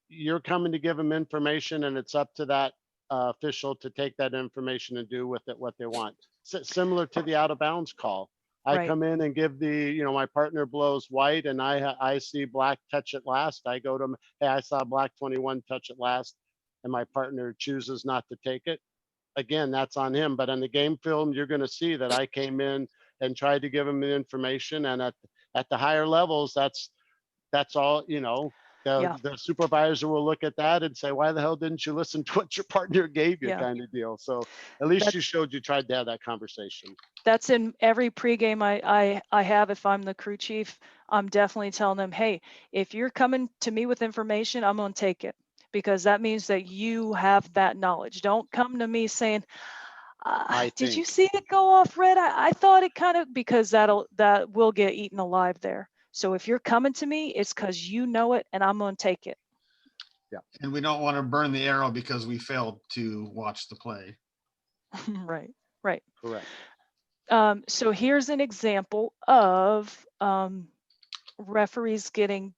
you're coming to give him information, and it's up to that official to take that information and do with it what they want. Similar to the out of bounds call. I Right. come in and give my partner blows white, and I see black touch it last. I go to him, hey, I saw black 21 touch it last, and my partner chooses not to take it. Again, that's on him. But on the game film, you're going to see that I came in and tried to give him the information, and at the higher levels, that's all, you know. The supervisor will look at that and say, why the hell didn't you listen to what your partner gave you, kind of deal. So at least you showed you tried to have that conversation. That's in every pregame I have. If I'm the crew chief, I'm definitely telling them, hey, if you're coming to me with information, I'm going to take it, because that means that you have that knowledge. Don't come to me saying, did you see it go off red? I thought it kind of, because that will get eaten alive there. So if you're coming to me, it's because you know it, and I'm going to take it. Yeah. And we don't want to burn the arrow because we failed to watch the play. Right. Correct. So here's an example of referees getting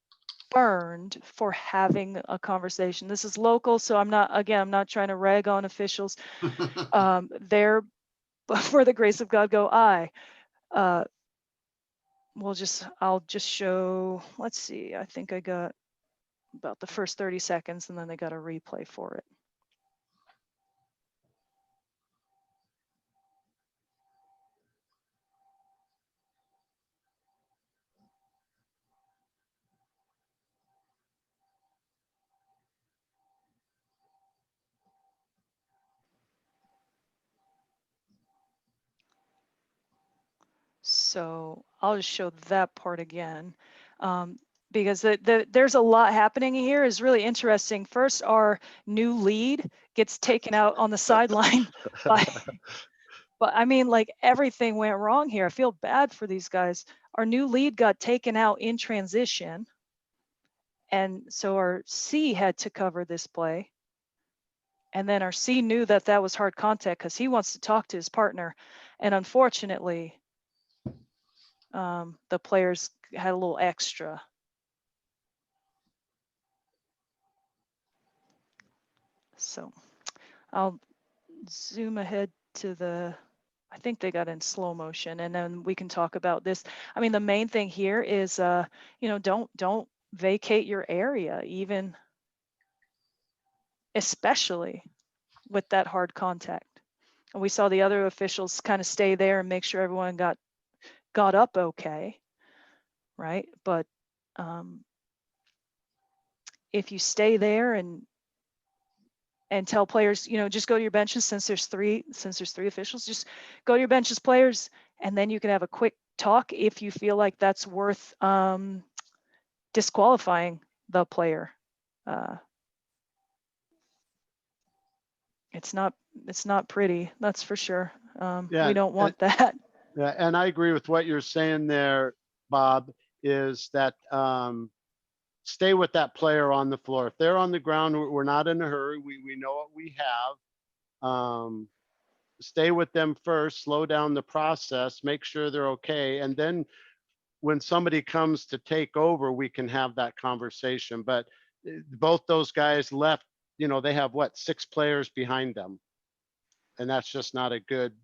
burned for having a conversation. This is local, so I'm not trying to rag on officials. They're, for the grace of God, go I. I'll just show, let's see, I think I got about the first 30 seconds, and then they got a replay for it. So I'll just show that part again, because there's a lot happening here. Is really interesting. First, our new lead gets taken out on the sideline but I mean, like, everything went wrong here. I feel bad for these guys. Our new lead got taken out in transition, and so our C had to cover this play. And then our C knew that was hard contact because he wants to talk to his partner, and unfortunately, the players had a little extra. So I'll zoom ahead to I think they got in slow motion, and then we can talk about this. I mean, the main thing here is, don't vacate your area, even, especially with that hard contact. And we saw the other officials kind of stay there and make sure everyone got up okay, right? But if you stay there and tell players, just go to your benches, since there's three officials, just go to your benches, players, and then you can have a quick talk if you feel like that's worth disqualifying the player. It's not pretty, that's for sure. We don't want that. Yeah, and I agree with what you're saying there, Bob, is that stay with that player on the floor. If they're on the ground, we're not in a hurry. We know what we have. Stay with them first, slow down the process, make sure they're okay. And then when somebody comes to take over, we can have that conversation. But both those guys left, they have what, 6 players behind them. And that's just not a good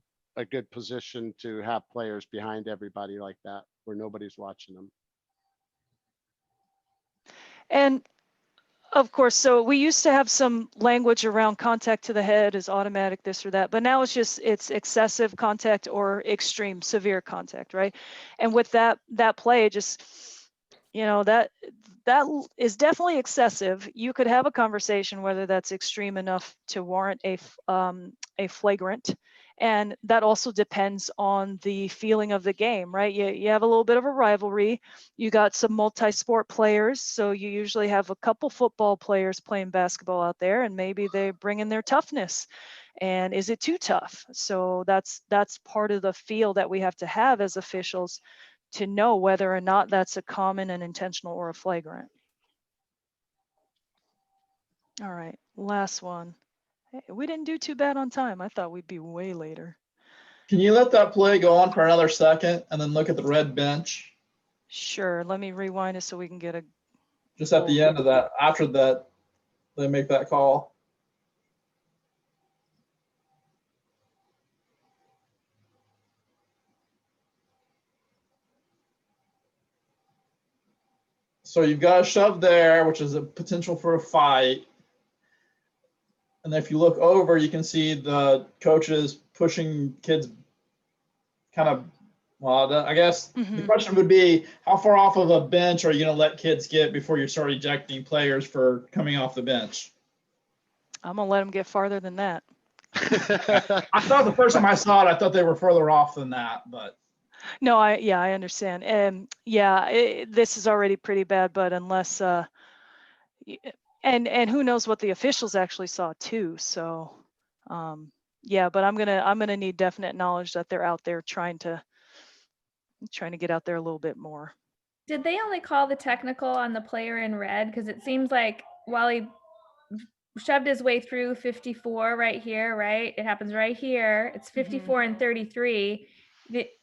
position to have players behind everybody like that, where nobody's watching them. And of course, so we used to have some language around contact to the head is automatic, this or that, but now it's excessive contact or extreme severe contact, right? And with that play, just, that is definitely excessive. You could have a conversation whether that's extreme enough to warrant a flagrant. And that also depends on the feeling of the game, right? You have a little bit of a rivalry. You got some multi-sport players, so you usually have a couple football players playing basketball out there, and maybe they bring in their toughness. And is it too tough? So that's part of the feel that we have to have as officials to know whether or not that's a common and intentional or a flagrant. All right, last one. Hey, we didn't do too bad on time. I thought we'd be way later. Can you let that play go on for another second and then look at the red bench? Sure. Let me rewind it so we can get a. Just at the end of that, after that, they make that call. So you've got a shove there, which is a potential for a fight. And if you look over, you can see the coaches pushing kids kind of, well, I guess the question would be, how far off of a bench are you going to let kids get before you start ejecting players for coming off the bench? I'm going to let them get farther than that. I thought the first time I saw it, I thought they were further off than that, but. No, I understand. And this is already pretty bad, but unless, and who knows what the officials actually saw too. So, but I'm gonna need definite knowledge that they're out there trying to get out there a little bit more. Did they only call the technical on the player in red? Because it seems like while he shoved his way through 54 right here, right? It happens right here. It's 54 and 33.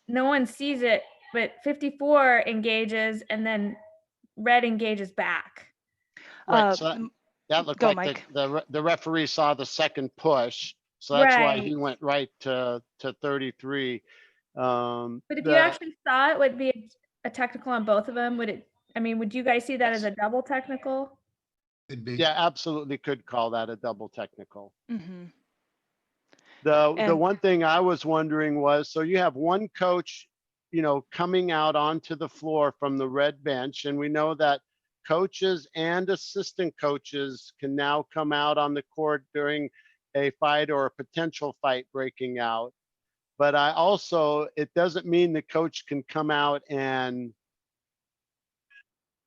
No one sees it, but 54 engages and then red engages back. Right, so that looked like the referee saw the second push, so that's why he went right to 33. But if you actually saw it, would it be a technical on both of them? Would you guys see that as a double technical? It'd be. Yeah, absolutely could call that a double technical. Mm-hmm. The one thing I was wondering was, so you have one coach, coming out onto the floor from the red bench, and we know that coaches and assistant coaches can now come out on the court during a fight or a potential fight breaking out. But it doesn't mean the coach can come out and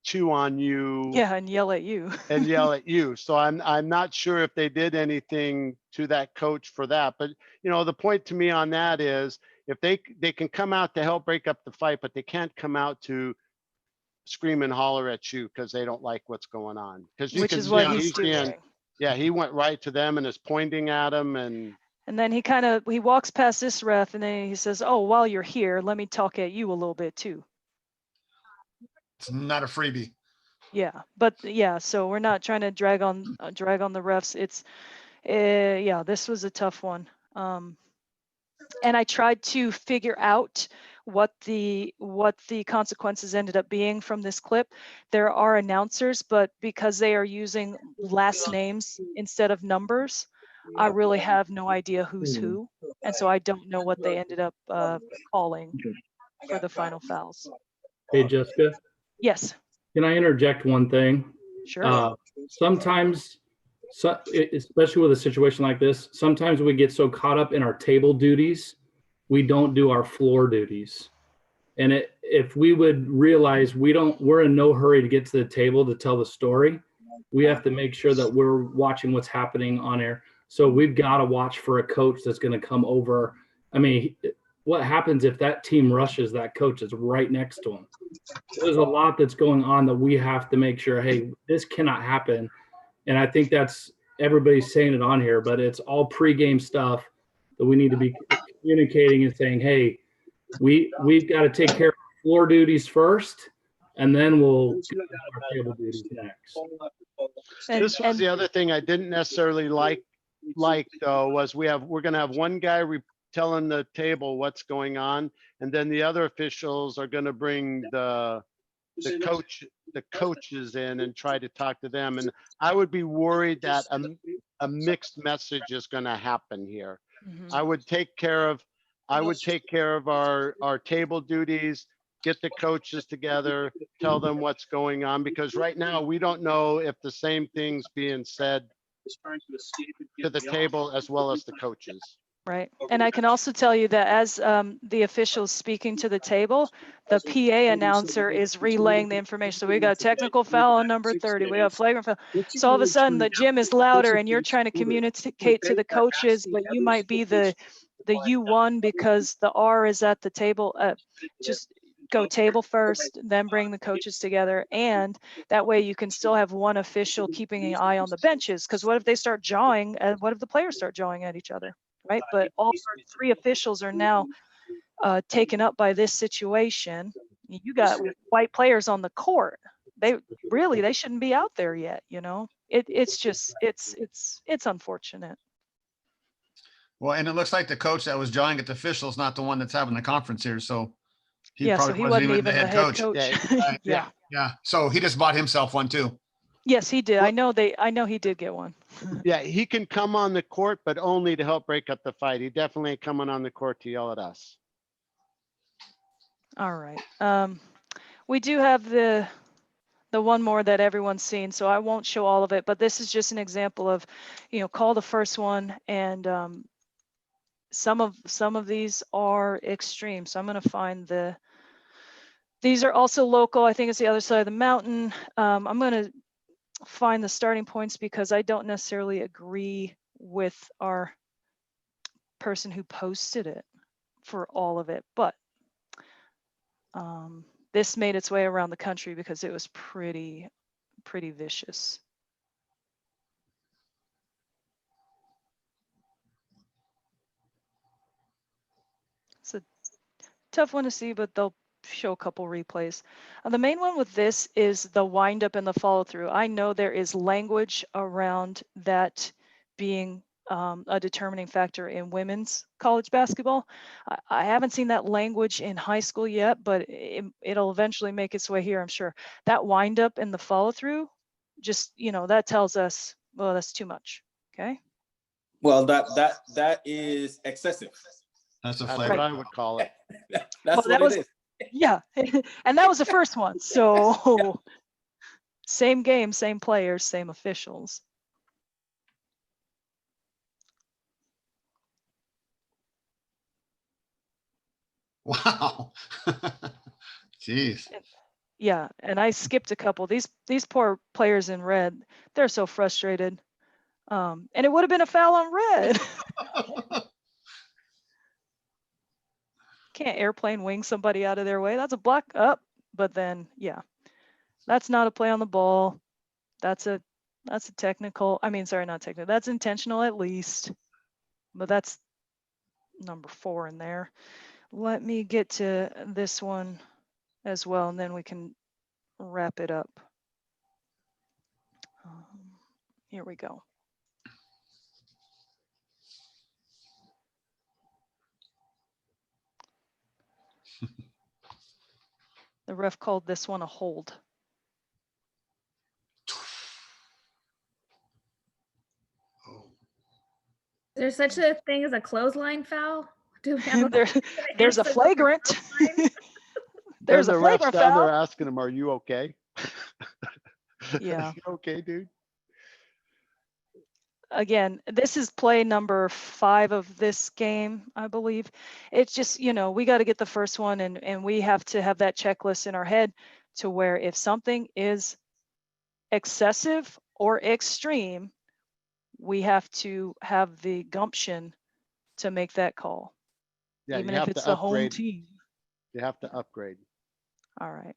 chew on you. Yeah, and yell at you. So I'm not sure if they did anything to that coach for that. But the point to me on that is, if they can come out to help break up the fight, but they can't come out to scream and holler at you because they don't like what's going on. Which is what he's doing. He went right to them and is pointing at them, and then he walks past this ref, and then he says, "Oh, while you're here, let me talk at you a little bit too." It's not a freebie. Yeah, but so we're not trying to drag on the refs. It's this was a tough one. And I tried to figure out what the consequences ended up being from this clip. There are announcers, but because they are using last names instead of numbers, I really have no idea who's who. And so I don't know what they ended up calling for the final fouls. Hey, Jessica, Yes, can I interject one thing? sure. Sometimes, especially with a situation like this, sometimes we get so caught up in our table duties, we don't do our floor duties. And if we would realize we're in no hurry to get to the table to tell the story, we have to make sure that we're watching what's happening on air. So we've got to watch for a coach that's going to come over. I mean, what happens if that team rushes that coach that's right next to him? There's a lot that's going on that we have to make sure, hey, this cannot happen. And I think that's everybody's saying it on here, but it's all pregame stuff that we need to be communicating and saying, hey, we've got to take care of floor duties first, and then we'll do our table duties next. This was the other thing I didn't necessarily like though, was we're going to have one guy telling the table what's going on, and then the other officials are going to bring the coaches in and try to talk to them. And I would be worried that a mixed message is going to happen here. Mhm. I would take care of our table duties, get the coaches together, tell them what's going on, because right now we don't know if the same thing's being said to the table as well as the coaches. Right. And I can also tell you that as the officials speaking to the table, the PA announcer is relaying the information. So we got a technical foul on number 30. We got a flagrant foul. So all of a sudden the gym is louder and you're trying to communicate to the coaches, but you might be the U1 because the R is at the table. Just go table first, then bring the coaches together. And that way you can still have one official keeping an eye on the benches. Because what if they start jawing? And what if the players start jawing at each other? Right, but all our three officials are now taken up by this situation. You got white players on the court. They shouldn't be out there yet. You know, it's unfortunate. Well, and it looks like the coach that was jawing at the official is not the one that's having the conference here. So he Yeah, probably so he wasn't even the head coach. Yeah. Yeah. So he just bought himself one too. Yes, he did. I know he did get one. Yeah, he can come on the court, but only to help break up the fight. He definitely ain't coming on the court to yell at us. All right. We do have the one more that everyone's seen, so I won't show all of it, but this is just an example of, call the first one, and some of these are extreme. So I'm going to find these are also local. I think it's the other side of the mountain. I'm going to find the starting points because I don't necessarily agree with our person who posted it for all of it, but this made its way around the country because it was pretty vicious. It's a tough one to see, but they'll show a couple replays. The main one with this is the wind up and the follow through. I know there is language around that being a determining factor in women's college basketball. I haven't seen that language in high school yet, but it'll eventually make its way here, I'm sure. That wind up and the follow through, just, that tells us, well, that's too much. Okay. Well, that is excessive. That's what I would call it. That's well, what it is. Yeah, and that was the first one. So same game, same players, same officials. Wow. Jeez. Yeah, and I skipped a couple. These poor players in red, they're so frustrated. And it would have been a foul on red. Can't airplane wing somebody out of their way. That's a block up. But then, yeah, that's not a play on the ball. That's a technical. I mean, sorry, not technical. That's intentional at least. But that's number 4 in there. Let me get to this one as well, and then we can wrap it up. Here we go. The ref called this one a hold. There's such a thing as a clothesline foul? Do we have There's a flagrant. There's And a the refs flagrant down there foul. asking him, "Are you okay?" Yeah. You okay, dude? Again, this is play number 5 of this game, I believe. It's just, we got to get the first one, and we have to have that checklist in our head to where if something is excessive or extreme, we have to have the gumption to make that call, Yeah, even you if have it's to the home upgrade. team. You have to upgrade. All right.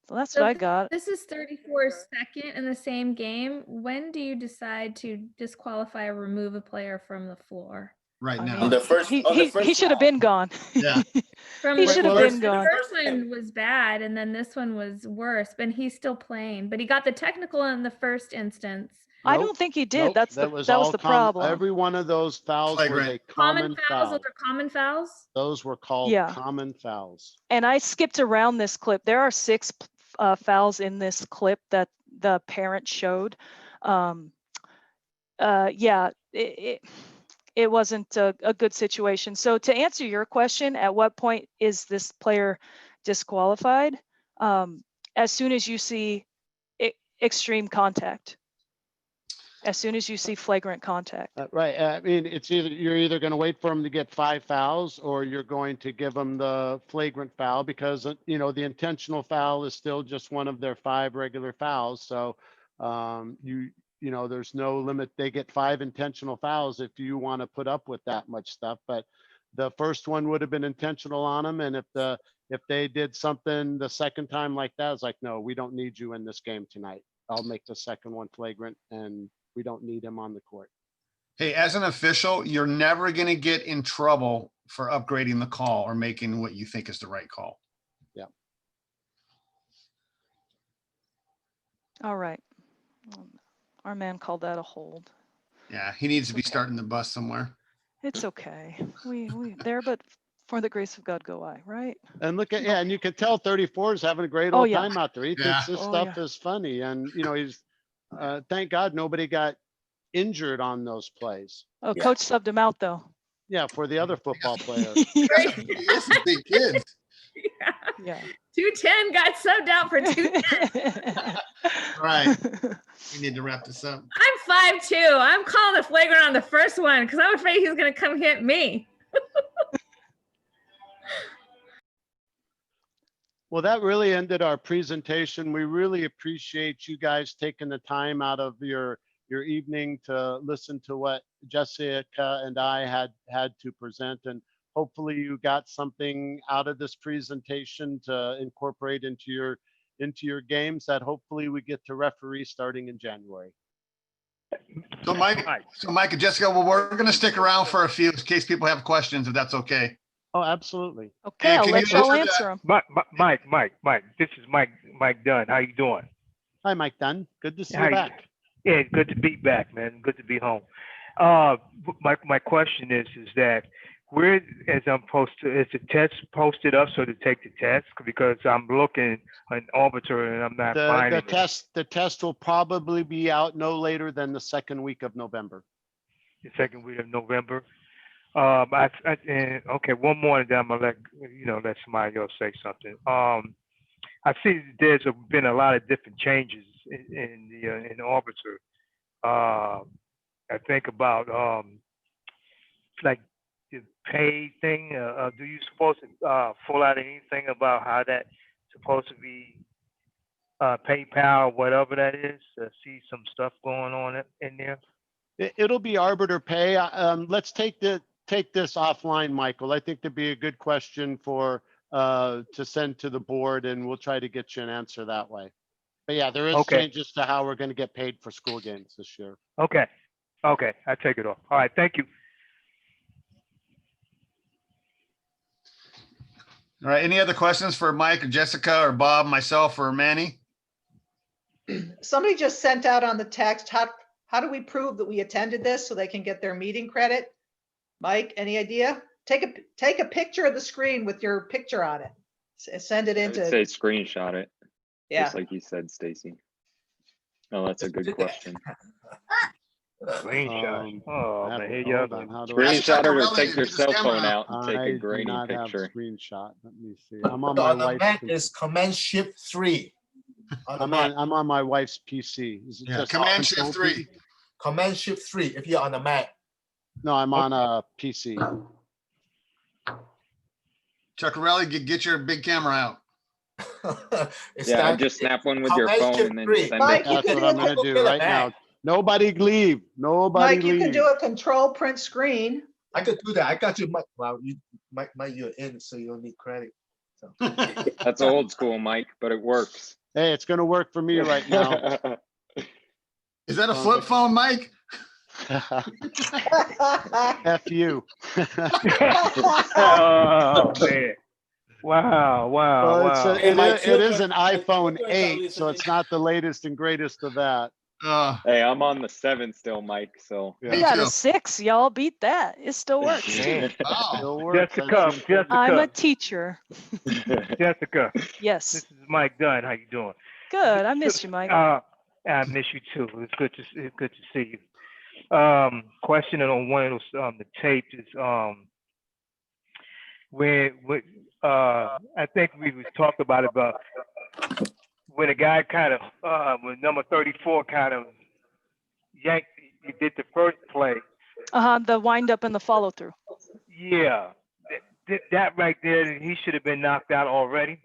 So that's So what I if got. this is 34 second in the same game. When do you decide to disqualify or remove a player from the floor? Right I now. mean, On the first, he he should have been gone. Yeah. He should have been gone. The first one was bad, and then this one was worse. But he's still playing. But he got the technical in the first instance. I don't think he did. Nope, That was was all the common. problem. Every one of those fouls was Flagrant. a common Fouls. foul. Those are common fouls. Those were called Yeah. common fouls. And I skipped around this clip. There are 6 fouls in this clip that the parent showed. Yeah, it wasn't a good situation. So to answer your question, at what point is this player disqualified? As soon as you see extreme contact. As soon as you see flagrant contact. Right. I mean, you're either going to wait for him to get 5 fouls, or you're going to give him the flagrant foul, because the intentional foul is still just one of their 5 regular fouls. So there's no limit. They get 5 intentional fouls if you want to put up with that much stuff. But the first one would have been intentional on them, and if they did something the second time like that, it's like, no, we don't need you in this game tonight. I'll make the second one flagrant, and we don't need him on the court. Hey, as an official, you're never going to get in trouble for upgrading the call or making what you think is the right call. Yeah. All right. Our man called that a hold. Yeah, he needs to be starting the bus somewhere. It's okay. We there, but for the grace of God go I, right? And look at, and you can tell 34 is having a great old yeah. time out there. He thinks this stuff is funny, and he's thank God nobody got injured on those plays. Oh, coach subbed him out though. Yeah, for the other football player. That's some big kids. Yeah. 210 got subbed out for 210. All right. We need to wrap this up. I'm 5'2". I'm calling the flagrant on the first one because I'm afraid he's going to come hit me. Well, that really ended our presentation. We really appreciate you guys taking the time out of your evening to listen to what Jessica and I had to present, and hopefully you got something out of this presentation to incorporate into your games that hopefully we get to referee starting in January. So Mike and Jessica, well, we're going to stick around for a few in case people have questions, if that's okay. Oh, absolutely. Okay, I'll let y'all answer them. Mike, this is Mike Dunn. How you doing? Hi, Mike Dunn. Good to see you back. Yeah, good to be back, man. Good to be home. My question is that where, as I'm posted, is the test posted up so to take the test? Because I'm looking on Arbiter and I'm not finding it. The test will probably be out no later than the second week of November. The second week of November. Okay, one more, and then I'm gonna let somebody else say something. I see there's been a lot of different changes in Arbiter. I think about like the pay thing. Do you supposed to pull out anything about how that's supposed to be PayPal or whatever that is? See some stuff going on in there. It'll be Arbiter Pay. Let's take this offline, Michael. I think that'd be a good question to send to the board, and we'll try to get you an answer that way. But yeah, there is changes to how we're going to get paid for school games this year. Okay, I take it off. All right, thank you. All right, any other questions for Mike or Jessica or Bob, myself, or Manny? Somebody just sent out on the text, how do we prove that we attended this so they can get their meeting credit? Mike, any idea? Take a picture of the screen with your picture on it. Send it into. I would say screenshot it. Yeah. Just like you said, Stacy. Oh, that's a good question. Screenshot. Oh, I have man, to- here you hold go. on, how do I- Screenshot it or Really, take your get this cell camera phone out. out and take I a do grainy not have picture. screenshot. Let me see. I'm on So my on the wife's. Mac computer. is Command Shift 3. On the I'm Mac, on my wife's PC. Is it Yeah, just Command Control Shift 3. P? Command Shift 3 if you're on the Mac. No, I'm on a PC. Chuckarelli, get your big camera out. It's Yeah, that- just snap one with your Command phone Shift and then 3. send Mike, it. you That's can what do I'm a, gonna Go do get a right Mac. now. Nobody leave. Nobody Mike, you can leave. do a control print screen. I could do that. I got you, Mike. Well, you, Mike, you're in, so you don't need credit. So. That's old school, Mike, but it works. Hey, it's gonna work for me right now. Is that a flip phone, Mike? F you. Oh, man. Wow, wow, Well, wow. it is an iPhone 8, so it's not the latest and greatest of that. Hey, I'm on the 7 still, Mike, so. We got a 6, y'all beat that. It still works. Man. Still works. Jessica, I'm a Jessica, teacher. Jessica. Yes. This is Mike Dunn. How you doing? Good. I missed you, Mike. I miss you too. It's good to see you. Questioning on one of those the tapes is when I think we was talked about when a guy kind of when number 34 kind of yanked, he did the first play. The wind up and the follow through. Yeah, that right there, he should have been knocked out already.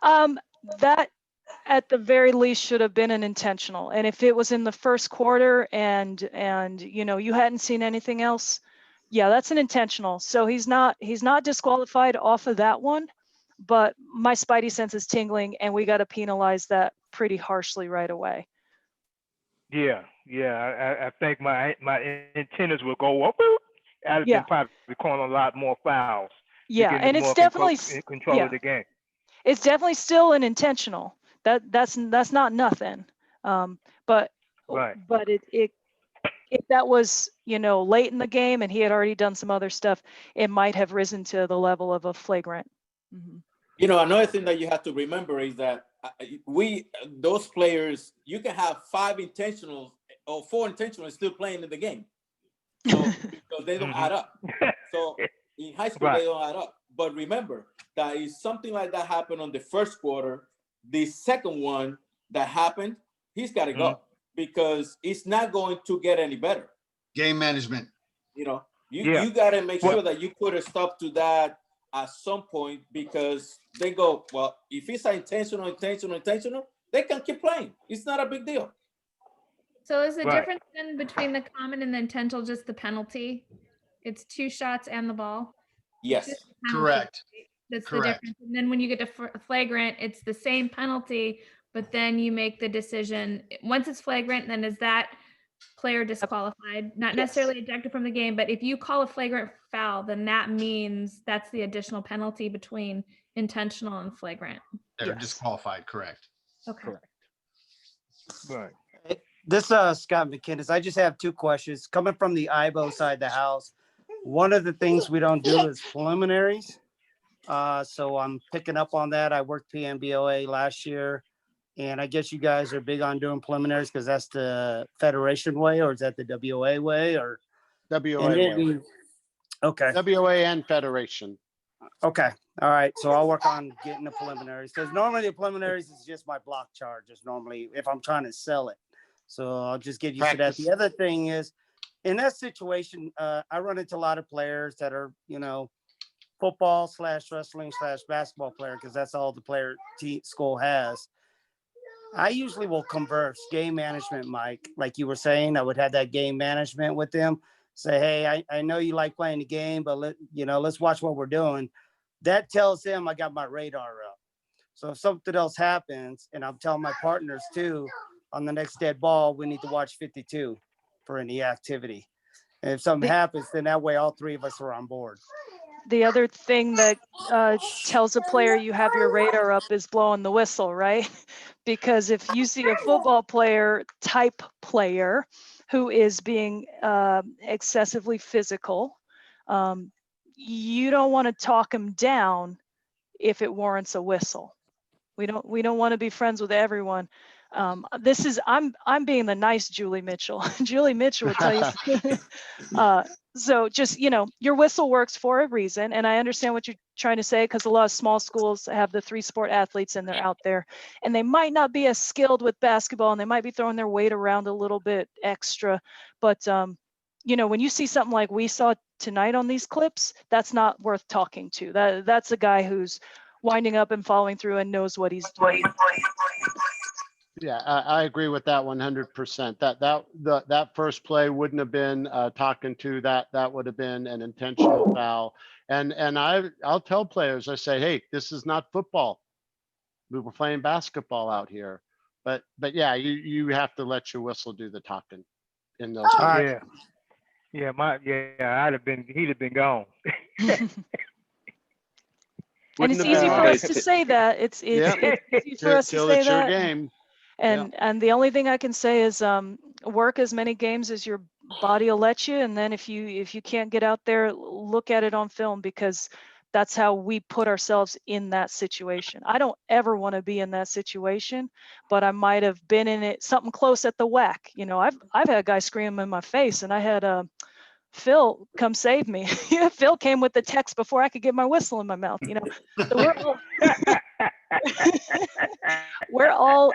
That at the very least should have been an intentional. And if it was in the first quarter and you know you hadn't seen anything else, yeah, that's an intentional. So he's not disqualified off of that one, but my spidey sense is tingling and we got to penalize that pretty harshly right away. Yeah, I think my antennas will go up. I'd have been probably calling a lot more fouls. Yeah, and it's definitely in control of the game. It's definitely still an intentional. That's not nothing. But it if that was, you know, late in the game and he had already done some other stuff, it might have risen to the level of a flagrant. Mm-hmm. You know, another thing that you have to remember is that those players, you can have 5 intentionals or 4 intentionals still playing in the game. So, because they don't add up. So in high school, they don't add up. But remember that if something like that happened on the first quarter, the second one that happened, he's got to go because it's not going to get any better. Game management. You know, you got to make sure that you put a stop to that at some point because they go, well, if it's intentional, they can keep playing. It's not a big deal. So is the difference then between the common and the intentional just the penalty? It's 2 shots and the ball? Yes. Correct. That's the difference. And then when you get to flagrant, it's the same penalty, but then you make the decision. Once it's flagrant, then is that player disqualified? Not necessarily ejected from the game, but if you call a flagrant foul, then that means that's the additional penalty between intentional and flagrant. They're disqualified, correct. Okay. Right. This Scott McKinnis. I just have 2 questions. Coming from the IBO side of the house, one of the things we don't do is preliminaries. So I'm picking up on that. I worked PNBOA last year, and I guess you guys are big on doing preliminaries because that's the federation way, or is that the WOA way, or WOA way? Okay. WOA and federation. Okay. All right. So I'll work on getting the preliminaries because normally the preliminaries is just my block charges normally if I'm trying to sell it. So I'll just get used to that. The other thing is in that situation, I run into a lot of players that are, you know, football / wrestling / basketball player because that's all the player school has. I usually will converse game management, Mike, like you were saying. I would have that game management with them. Say, hey, I know you like playing the game, but let's watch what we're doing. That tells them I got my radar up. So if something else happens, and I'm telling my partners too, on the next dead ball, we need to watch 52 for any activity. And if something happens, then that way all 3 of us are on board. The other thing that tells a player you have your radar up is blowing the whistle, right? Because if you see a football player type player who is being excessively physical, you don't want to talk him down if it warrants a whistle. We don't want to be friends with everyone, I'm being the nice Julie Mitchell. Julie Mitchell would tell you. So just, your whistle works for a reason. And I understand what you're trying to say, because a lot of small schools have the 3-sport athletes and they're out there and they might not be as skilled with basketball and they might be throwing their weight around a little bit extra. But, when you see something like we saw tonight on these clips, that's not worth talking to. That's a guy who's winding up and following through and knows what he's doing. Yeah, I agree with that 100%. That first play wouldn't have been talking to, that would have been an intentional foul. And I'll tell players, I say, hey, this is not football. We were playing basketball out here. But yeah, you have to let your whistle do the talking in those. Yeah. He'd have been gone. And it's easy for us to say that. It's easy for us to say that. Game. And the only thing I can say is work as many games as your body will let you. And then if you can't get out there, look at it on film, because that's how we put ourselves in that situation. I don't ever want to be in that situation, but I might have been in it something close at the whack. I've had a guy scream in my face, and I had Phil come save me. Phil came with the text before I could get my whistle in my mouth. So we're all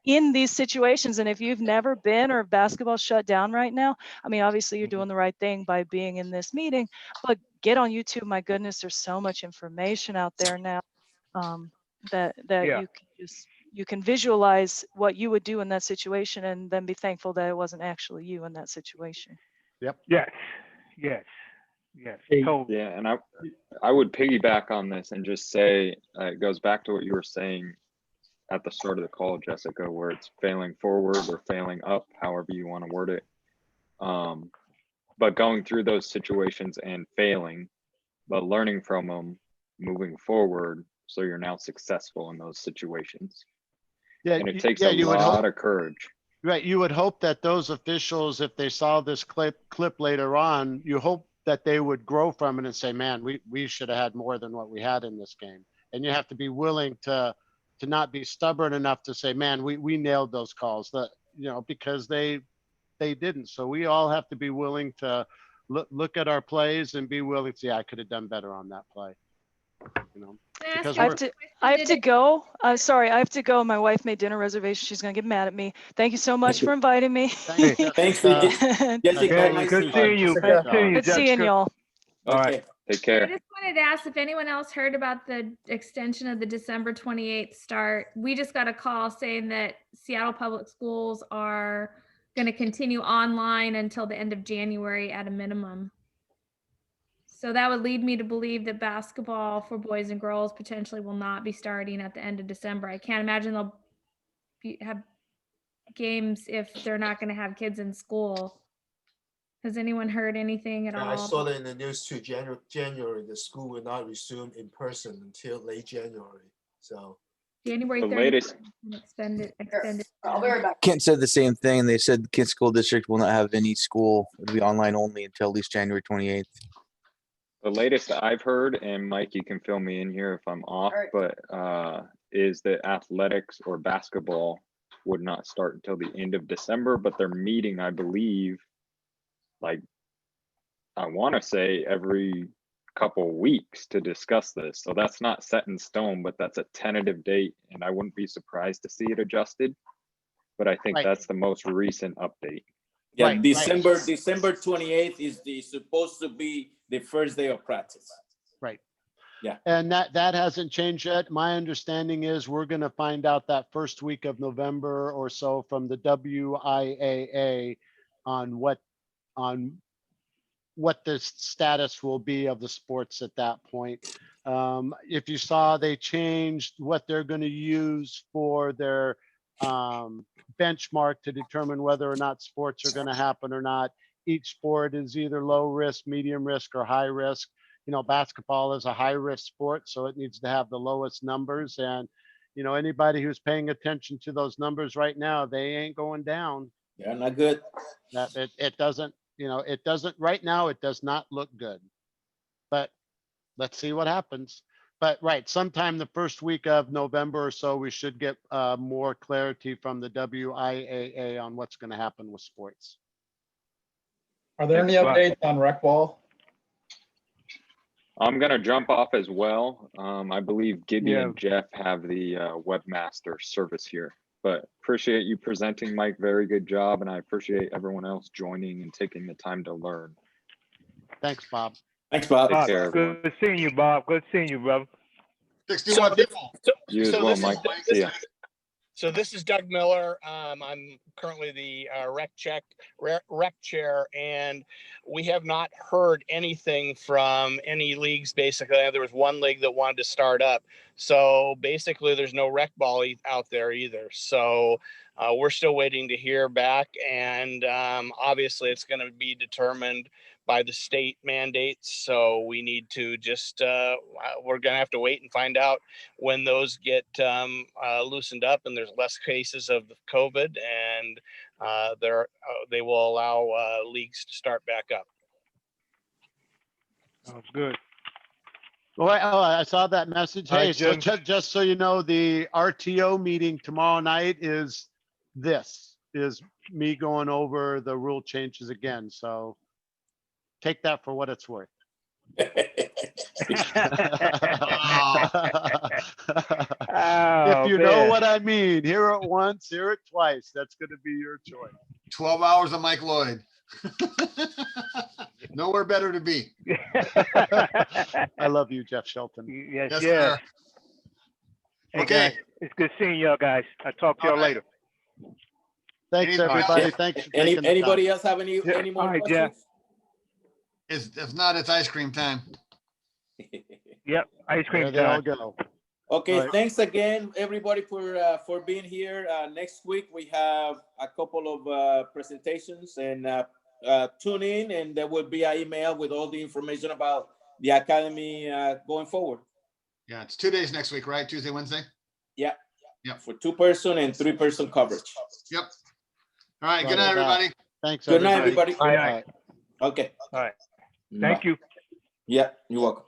in these situations. And if you've never been, or if basketball shut down right now, I mean, obviously you're doing the right thing by being in this meeting, but get on YouTube. My goodness, there's so much information out there now that you can visualize what you would do in that situation, and then be thankful that it wasn't actually you in that situation. Yep. Yes. Totally. Yeah, and I would piggyback on this and just say it goes back to what you were saying at the start of the call, Jessica, where it's failing forward or failing up, however you want to word it. But going through those situations and failing, but learning from them, moving forward, so you're now successful in those situations. Yeah, and it takes a lot of courage. Right. You would hope that those officials, if they saw this clip later on, you hope that they would grow from it and say, man, we should have had more than what we had in this game. And you have to be willing to not be stubborn enough to say, man, we nailed those calls, because they didn't. So we all have to be willing to look at our plays and be willing to say, I could have done better on that play. Because I have to go. Sorry, I have to go. My wife made dinner reservations. She's gonna get mad at me. Thank you so much for inviting me. Thanks for good seeing you. Good seeing y'all. All right. Take care. I just wanted to ask if anyone else heard about the extension of the December 28th start. We just got a call saying that Seattle Public Schools are going to continue online until the end of January at a minimum. So that would lead me to believe that basketball for boys and girls potentially will not be starting at the end of December. I can't imagine they'll have games if they're not going to have kids in school. Has anyone heard anything at all? I saw that in the news too. January, the school will not resume in person until late January. So January 30th. Latest. Extended. I'll be right back. Kent said the same thing. They said the Kent School District will not have any school. It'll be online only until at least January 28th. The latest I've heard, and Mike, you can fill me in here if I'm off, but is that athletics or basketball would not start until the end of December, but they're meeting, I believe, like, I want to say every couple weeks to discuss this. So that's not set in stone, but that's a tentative date, and I wouldn't be surprised to see it adjusted. But I think that's the most recent update. Yeah, December 28th is supposed to be the first day of practice. Right. Yeah. And that hasn't changed yet. My understanding is we're going to find out that first week of November or so from the WIAA on what the status will be of the sports at that point. If you saw, they changed what they're going to use for their benchmark to determine whether or not sports are going to happen or not. Each sport is either low risk, medium risk, or high risk. Basketball is a high risk sport, so it needs to have the lowest numbers. And, anybody who's paying attention to those numbers right now, they ain't going down. Yeah, not good. It doesn't, right now, it does not look good. But let's see what happens. But right, sometime the first week of November or so, we should get more clarity from the WIAA on what's going to happen with sports. Are there any updates on rec ball? I'm gonna jump off as well. I believe Gibby and Jeff have the webmaster service here, but appreciate you presenting, Mike. Very good job, and I appreciate everyone else joining and taking the time to learn. Thanks, Bob. Thanks, Bob. Take care, everyone. Good seeing you, Bob. Good seeing you, brother. 61 people. You as well, Mike. See ya. So this is Doug Miller. I'm currently the rec chair, and we have not heard anything from any leagues. Basically, there was one league that wanted to start up. So basically, there's no rec ball out there either. So we're still waiting to hear back, and obviously, it's going to be determined by the state mandates. So we need to just, we're going to have to wait and find out when those get loosened up and there's less cases of COVID, and they will allow leagues to start back up. Sounds good. Well, I saw that message. All right, Hey, so Jim. just so you know, the RTO meeting tomorrow night is me going over the rule changes again. So take that for what it's worth. If you know what I mean, hear it once, hear it twice. That's going to be your choice. 12 hours of Mike Lloyd. Nowhere better to be. I love you, Jeff Shelton. Yes, Yes, yeah. sir. Hey, Okay. guys, it's good seeing y'all guys. I'll talk to y'all later. Thanks, Anybody everybody. else? Thanks for taking the Anybody time. else have any more All right, questions? If not, it's ice cream time. Yep, ice cream There they all time. go. Okay, All right. thanks again, everybody, for being here. Next week we have a couple of presentations, and tune in, and there will be an email with all the information about the academy going forward. Yeah, it's 2 days next week, right? Tuesday, Wednesday? Yeah. Yep. For 2-person and 3-person coverage. Yep. All right. Right Good night, about. everybody. Thanks, Good night, everybody. everybody. Good night. Okay. All right. Thank you. Yeah, you're welcome.